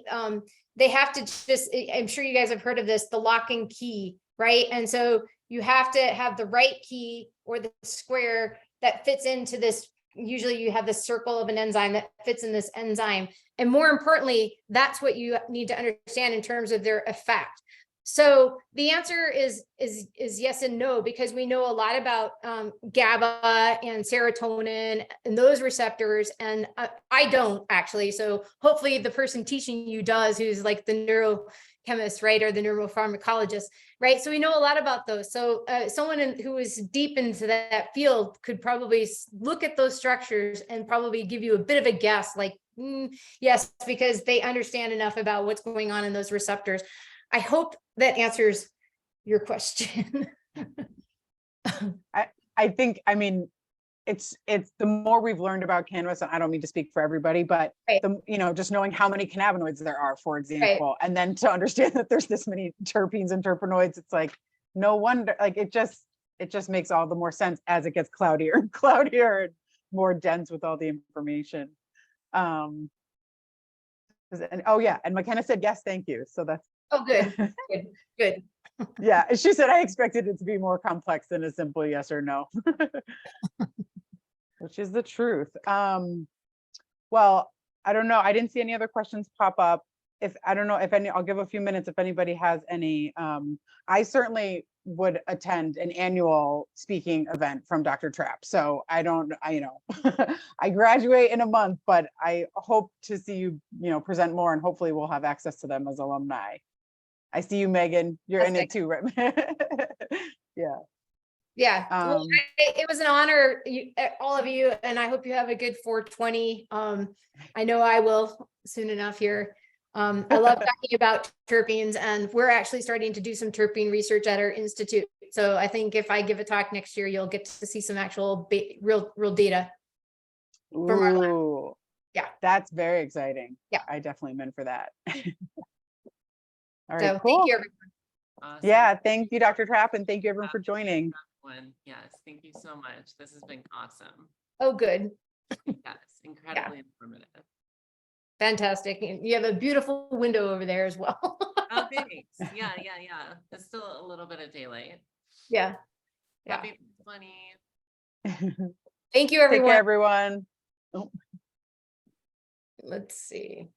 [SPEAKER 2] they have to just, I'm sure you guys have heard of this, the lock and key, right? And so you have to have the right key or the square that fits into this. Usually you have the circle of an enzyme that fits in this enzyme. And more importantly, that's what you need to understand in terms of their effect. So the answer is yes and no, because we know a lot about GABA and serotonin and those receptors, and I don't actually. So hopefully the person teaching you does, who's like the neurochemist, right, or the neuropharmacologist, right? So we know a lot about those. So someone who is deep into that field could probably look at those structures and probably give you a bit of a guess, like, yes, because they understand enough about what's going on in those receptors. I hope that answers your question.
[SPEAKER 1] I think, I mean, it's the more we've learned about cannabis, and I don't mean to speak for everybody, but
[SPEAKER 2] right.
[SPEAKER 1] Just knowing how many cannabinoids there are, for example, right. And then to understand that there's this many terpenes and terpenoids, it's like, no wonder, like it just makes all the more sense as it gets cloudier and cloudier and more dense with all the information. And oh yeah, and McKenna said yes, thank you. So that's
[SPEAKER 2] good. Good.
[SPEAKER 1] Yeah, she said I expected it to be more complex than a simple yes or no, which is the truth. Well, I don't know. I didn't see any other questions pop up. I don't know if any, I'll give a few minutes if anybody has any. I certainly would attend an annual speaking event from Dr. Trapp. So I I graduate in a month, but I hope to see you, present more, and hopefully we'll have access to them as alumni. I see you, Megan. You're in it too, right? Yeah.
[SPEAKER 2] Yeah. Well, it was an honor, all of you, and I hope you have a good 420. I know I will soon enough here. I love talking about terpenes, and we're actually starting to do some terpene research at our institute. So I think if I give a talk next year, you'll get to see some actual real data from our lab. Yeah,
[SPEAKER 1] that's very exciting.
[SPEAKER 2] Yeah,
[SPEAKER 1] I definitely meant for that. All
[SPEAKER 2] right,
[SPEAKER 1] so cool.
[SPEAKER 2] Thank you, everyone.
[SPEAKER 3] Awesome.
[SPEAKER 1] Yeah, thank you, Dr. Trapp, and thank you everyone for joining.
[SPEAKER 3] Yes, thank you so much. This has been awesome.
[SPEAKER 2] Oh, good.
[SPEAKER 3] Yes, incredibly informative.
[SPEAKER 2] Fantastic. You have a beautiful window over there as well.
[SPEAKER 3] Oh, thanks. Yeah. It's still a little bit of daylight.
[SPEAKER 2] Yeah.
[SPEAKER 3] Happy funny.
[SPEAKER 2] Thank you, everyone.
[SPEAKER 1] Take care, everyone. Oh.
[SPEAKER 2] Let's see.